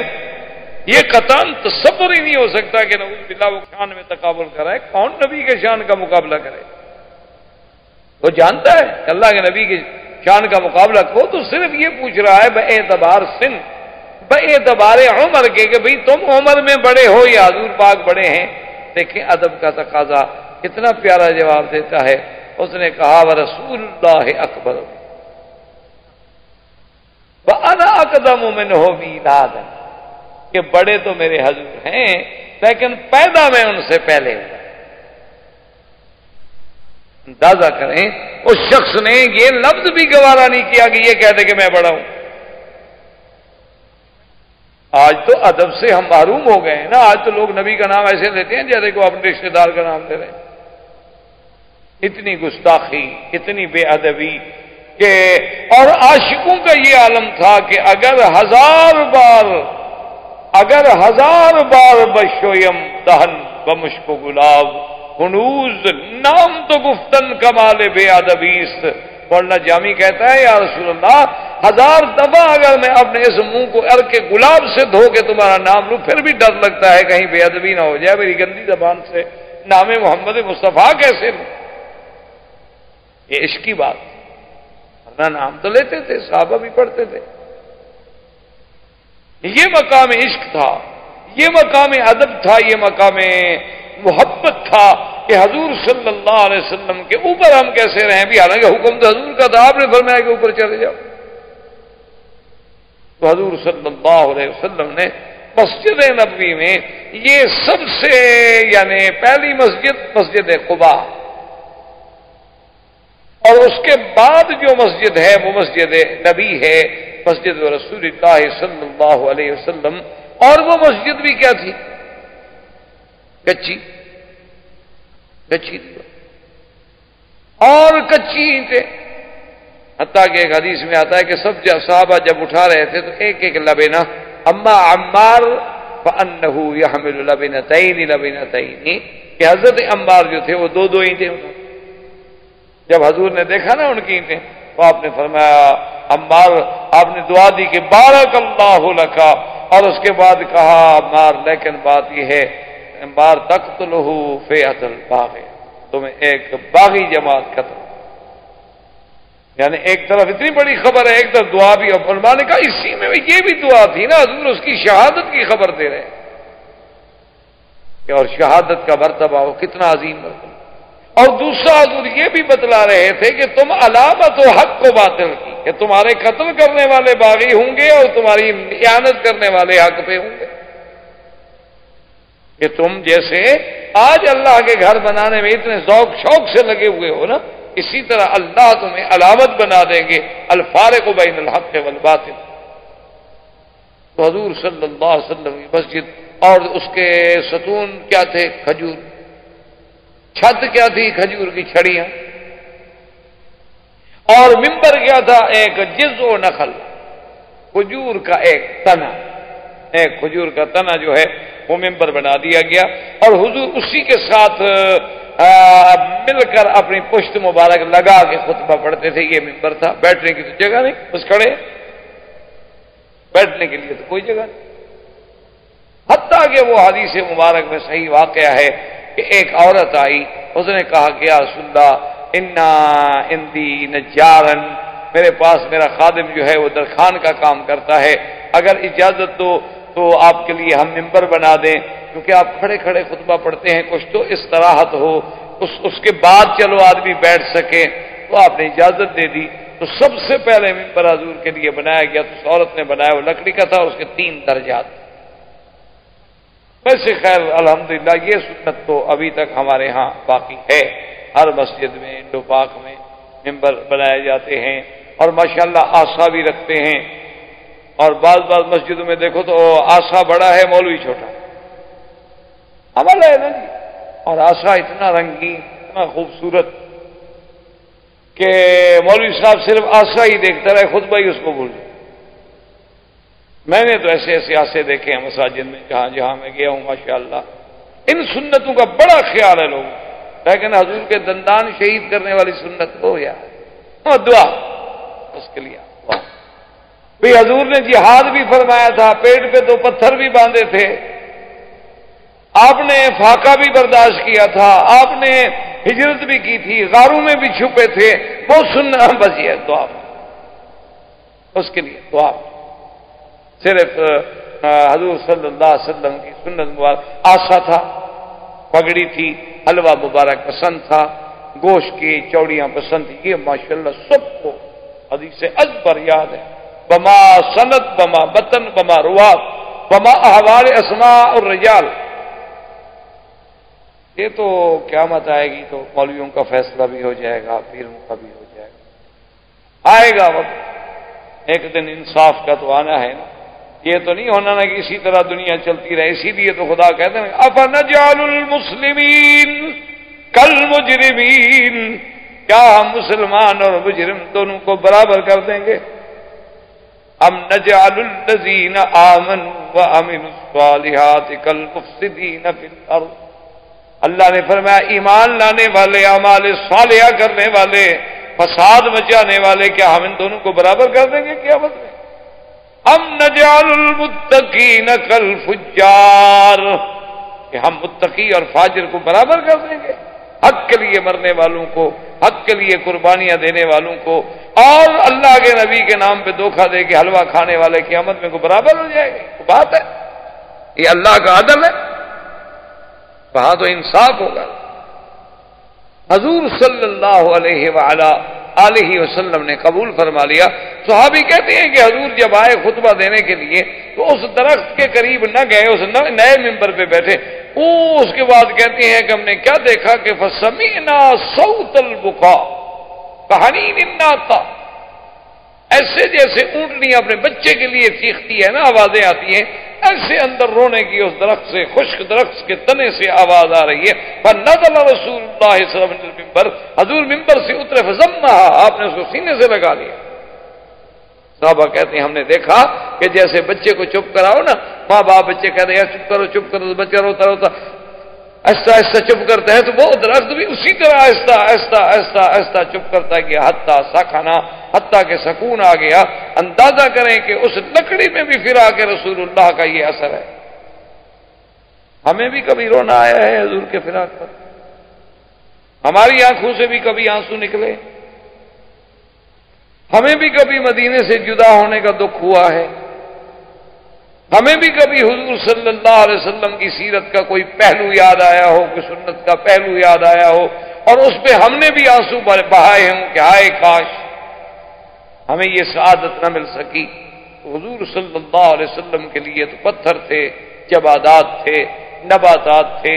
یہ قطعاً تصور ہی نہیں ہو سکتا کہ نعوذ باللہ وہ شان میں تقابل کرائے، کون نبی کے شان کا مقابلہ کرے؟ وہ جانتا ہے کہ اللہ کے نبی کی شان کا مقابلہ کو، تو صرف یہ پوچھ رہا ہے باعتبار سن، باعتبار عمر کے کہ بھئی تم عمر میں بڑے ہو یا حضور پاک بڑے ہیں۔ دیکھیں ادب کا تقاضا کتنا پیارا جواب دیتا ہے، اس نے کہا ورسول اللہ اکبر، وَأَنَا أَقْدَمُ مِنْهُ مِيلَادًا، کہ بڑے تو میرے حضور ہیں لیکن پیدا میں ان سے پہلے ہوا۔ اندازہ کریں اس شخص نے یہ لفظ بھی گوارا نہیں کیا کہ یہ کہہ دے کہ میں بڑا ہوں۔ آج تو ادب سے ہم محروم ہو گئے ہیں نا، آج تو لوگ نبی کا نام ایسے لیتے ہیں جیسے کو اپنے رشتے دار کا نام لے رہے ہیں۔ اتنی گستاخی، اتنی بے ادبی کہ اور عاشقوں کا یہ عالم تھا کہ اگر ہزار بار بشویم دہن بمشک و گلاب ہنوز نام تو گفتن کمال بے ادبیست، ورنہ جامی کہتا ہے یا رسول اللہ 1000 دفعہ اگر میں اپنے اس منہ کو عرق کے گلاب سے دھو کے تمہارا نام لوں پھر بھی ڈر لگتا ہے کہیں بے ادبی نہ ہو جائے میری گندی زبان سے نام محمد مصطفیٰ کیسے لوں۔ یہ عشق کی بات، ورنہ نام تو لیتے تھے، صحابہ بھی پڑھتے تھے۔ یہ مقام عشق تھا، یہ مقام ادب تھا، یہ مقام محبت تھا کہ حضور صلی اللہ علیہ وسلم کے اوپر ہم کیسے رہیں بھی، حالانکہ حکم تو حضور کا تھا، آپ نے فرمایا کہ اوپر چلے جاؤ۔ تو حضور صلی اللہ علیہ وسلم نے مسجد نبوی میں یہ سب سے یعنی پہلی مسجد قباء، اور اس کے بعد جو مسجد ہے وہ مسجد نبی ہے، مسجد رسول اللہ صلی اللہ علیہ وسلم، اور وہ مسجد بھی کیا تھی؟ کچی اور کچی اینٹیں، حتیٰ کہ ایک حدیث میں آتا ہے کہ سب صحابہ جب اٹھا رہے تھے تو ایک ایک لبنہ، اما عمار فانہ یحمل لبنتین، کہ حضرت عمار جو تھے وہ 2 اینٹیں اٹھا۔ جب حضور نے دیکھا نا ان کی اینٹیں تو آپ نے فرمایا عمار، آپ نے دعا دی کہ بارک اللہ لکا، اور اس کے بعد کہا عمار لیکن بات یہ ہے عمار تقتلہ فئۃ الباغی، تمہیں ایک باغی جماعت قتل، یعنی ایک طرف اتنی بڑی خبر ہے، ایک طرف دعا بھی، اور علماء نے کہا اسی میں یہ بھی دعا تھی نا، حضور اس کی شہادت کی خبر دے رہے ہیں کہ اور شہادت کا مرتبہ وہ کتنا عظیم مرتبہ، اور دوسرا حضور یہ بھی بتلا رہے تھے کہ تم علامت و حق کو باطل کی، کہ تمہارے قتل کرنے والے باغی ہوں گے اور تمہاری اعانت کرنے والے حق پہ ہوں گے، کہ تم جیسے آج اللہ کے گھر بنانے میں اتنے ذوق شوق سے لگے ہوئے ہو نا، اسی طرح اللہ تمہیں علامت بنا دیں گے الفارق بین الحق والباطل۔ تو حضور صلی اللہ علیہ وسلم کی مسجد، اور اس کے ستون کیا تھے؟ کھجور، چھت کیا تھی؟ کھجور کی چھڑیاں، اور ممبر کیا تھا؟ ایک جذع و نخل، کھجور کا ایک تنا، ایک کھجور کا تنا جو ہے وہ ممبر بنا دیا گیا، اور حضور اسی کے ساتھ مل کر اپنی پشت مبارک لگا کے خطبہ پڑھتے تھے۔ یہ ممبر تھا، بیٹھنے کی تو جگہ نہیں، بس کھڑے، بیٹھنے کے لیے تو کوئی جگہ نہیں، حتیٰ کہ وہ حدیث مبارک میں صحیح واقعہ ہے کہ ایک عورت آئی، اس نے کہا کہ یا رسول اللہ انا اندی نجارن، میرے پاس میرا خادم جو ہے وہ درخان کا کام کرتا ہے، اگر اجازت دو تو آپ کے لیے ہم ممبر بنا دیں، کیونکہ آپ کھڑے کھڑے خطبہ پڑھتے ہیں، کچھ تو استراحت ہو، اس کے بعد چلو آدمی بیٹھ سکے، تو آپ نے اجازت دے دی۔ تو سب سے پہلے ممبر حضور کے لیے بنایا گیا، تو اس عورت نے بنایا، وہ لکڑی کا تھا، اس کے 3 درجات۔ ویسے خیر الحمدللہ یہ سنت تو ابھی تک ہمارے ہاں باقی ہے، ہر مسجد میں انڈو پاک میں ممبر بنائے جاتے ہیں، اور ماشاءاللہ آسا بھی رکھتے ہیں، اور بعض مسجدوں میں دیکھو تو آسا بڑا ہے مولوی چھوٹا، عمل ہے نا جی، اور آسا اتنا رنگین اتنا خوبصورت کہ مولوی صاحب صرف آسا ہی دیکھتا رہے، خطبہ ہی اس کو بھول جائے۔ میں نے تو ایسے ایسے آسے دیکھے ہیں مساجد میں جہاں میں گیا ہوں، ماشاءاللہ ان سنتوں کا بڑا خیال ہے لوگوں، لیکن حضور کے دندان شہید کرنے والی سنت ہو یا دعا، اس کے لیے دعا۔ بھی حضور نے جہاد بھی فرمایا تھا، پیٹ پہ 2 پتھر بھی باندھے تھے، آپ نے فاقہ بھی برداشت کیا تھا، آپ نے ہجرت بھی کی تھی، غاروں میں بھی چھپے تھے، وہ سننا بس یہ دعا، اس کے لیے دعا۔ صرف حضور صلی اللہ علیہ وسلم کی سنت مبارک آسا تھا، پگڑی تھی، حلوہ مبارک پسند تھا، گوشت کی چوڑیاں پسند تھی، یہ ماشاءاللہ سب کو حدیث ازبر یاد ہے، بما سند بما بطن بما روات بما احوال اسماء الرجال. یہ تو قیامت آئے گی تو مولویوں کا فیصلہ بھی ہو جائے گا، پیروں کا بھی ہو جائے گا. آئے گا وقت، ایک دن انصاف کا تو آنا ہے نا. یہ تو نہیں ہونا نا کہ اسی طرح دنیا چلتی رہے. اسی لیے تو خدا کہتے ہیں افنجعل المسلمین کالمجرمین، کیا ہم مسلمان اور مجرم دونوں کو برابر کر دیں گے؟ ام نجعل الذین آمنوا وعملوا الصالحات کالمفسدین فی الارض. اللہ نے فرمایا ایمان لانے والے، اعمال صالحہ کرنے والے، فساد مچانے والے، کیا ہم ان دونوں کو برابر کر دیں گے قیامت میں؟ ام نجعل المتقین کالفجار، کہ ہم متقی اور فاجر کو برابر کر دیں گے؟ حق کے لیے مرنے والوں کو، حق کے لیے قربانیاں دینے والوں کو، اور اللہ کے نبی کے نام پہ دھوکہ دے کے حلوہ کھانے والے قیامت میں کو برابر ہو جائے گے؟ تو بات ہے، یہ اللہ کا عدل ہے، وہاں تو انصاف ہوگا. حضور صلی اللہ علیہ آلہ وسلم نے قبول فرما لیا. صحابی کہتے ہیں کہ حضور جب آئے خطبہ دینے کے لیے تو اس درخت کے قریب نہ گئے، اس نئے ممبر پہ بیٹھے. اس کے بعد کہتے ہیں کہ ہم نے کیا دیکھا کہ فسمعنا صوت البکاء کحنین الناقہ، ایسے جیسے اونٹنی اپنے بچے کے لیے چیختی ہے نا، آوازیں آتی ہیں، ایسے اندر رونے کی اس درخت سے، خشک درخت کے تنے سے آواز آ رہی ہے. فنزل رسول اللہ صلی اللہ علیہ وسلم المنبر، حضور ممبر سے اترے فضمها، آپ نے اس کو سینے سے لگا لیا. صحابہ کہتے ہیں ہم نے دیکھا کہ جیسے بچے کو چپ کراؤ نا، ماں باپ بچے کہتے ہیں چپ کرو چپ کرو، تو بچہ روتا روتا آہستہ آہستہ چپ کرتا ہے، تو وہ درخت بھی اسی طرح آہستہ آہستہ آہستہ آہستہ چپ کرتا ہے کہ حتیٰ سکنا، حتیٰ کہ سکون آ گیا. اندازہ کریں کہ اس لکڑی میں بھی پھرا کے رسول اللہ کا یہ اثر ہے. ہمیں بھی کبھی رونا آیا ہے حضور کے فراق پر؟ ہماری آنکھوں سے بھی کبھی آنسو نکلے؟ ہمیں بھی کبھی مدینے سے جدا ہونے کا دکھ ہوا ہے؟ ہمیں بھی کبھی حضور صلی اللہ علیہ وسلم کی سیرت کا کوئی پہلو یاد آیا ہو، کوئی سنت کا پہلو یاد آیا ہو، اور اس پہ ہم نے بھی آنسو بہائے ہوں کہ ہائے کاش ہمیں یہ سعادت نہ مل سکی؟ حضور صلی اللہ علیہ وسلم کے لیے تو پتھر تھے، جمادات تھے، نباتات تھے،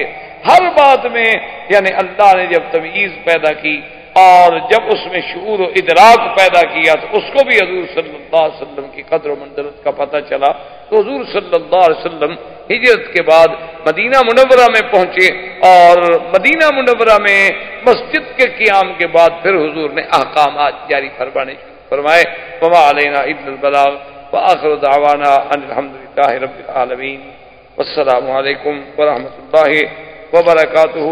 ہر بات میں یعنی اللہ نے جب تمییز پیدا کی اور جب اس میں شعور و ادراک پیدا کیا تو اس کو بھی حضور صلی اللہ علیہ وسلم کی قدر و منزلت کا پتہ چلا. تو حضور صلی اللہ علیہ وسلم ہجرت کے بعد مدینہ منورہ میں پہنچے، اور مدینہ منورہ میں مسجد کے قیام کے بعد پھر حضور نے احکامات جاری فرمانے فرمائے. وما علینا الا البلاغ وآخر دعوانا ان الحمدللہ رب العالمین. والسلام علیکم ورحمۃ اللہ وبرکاتہ.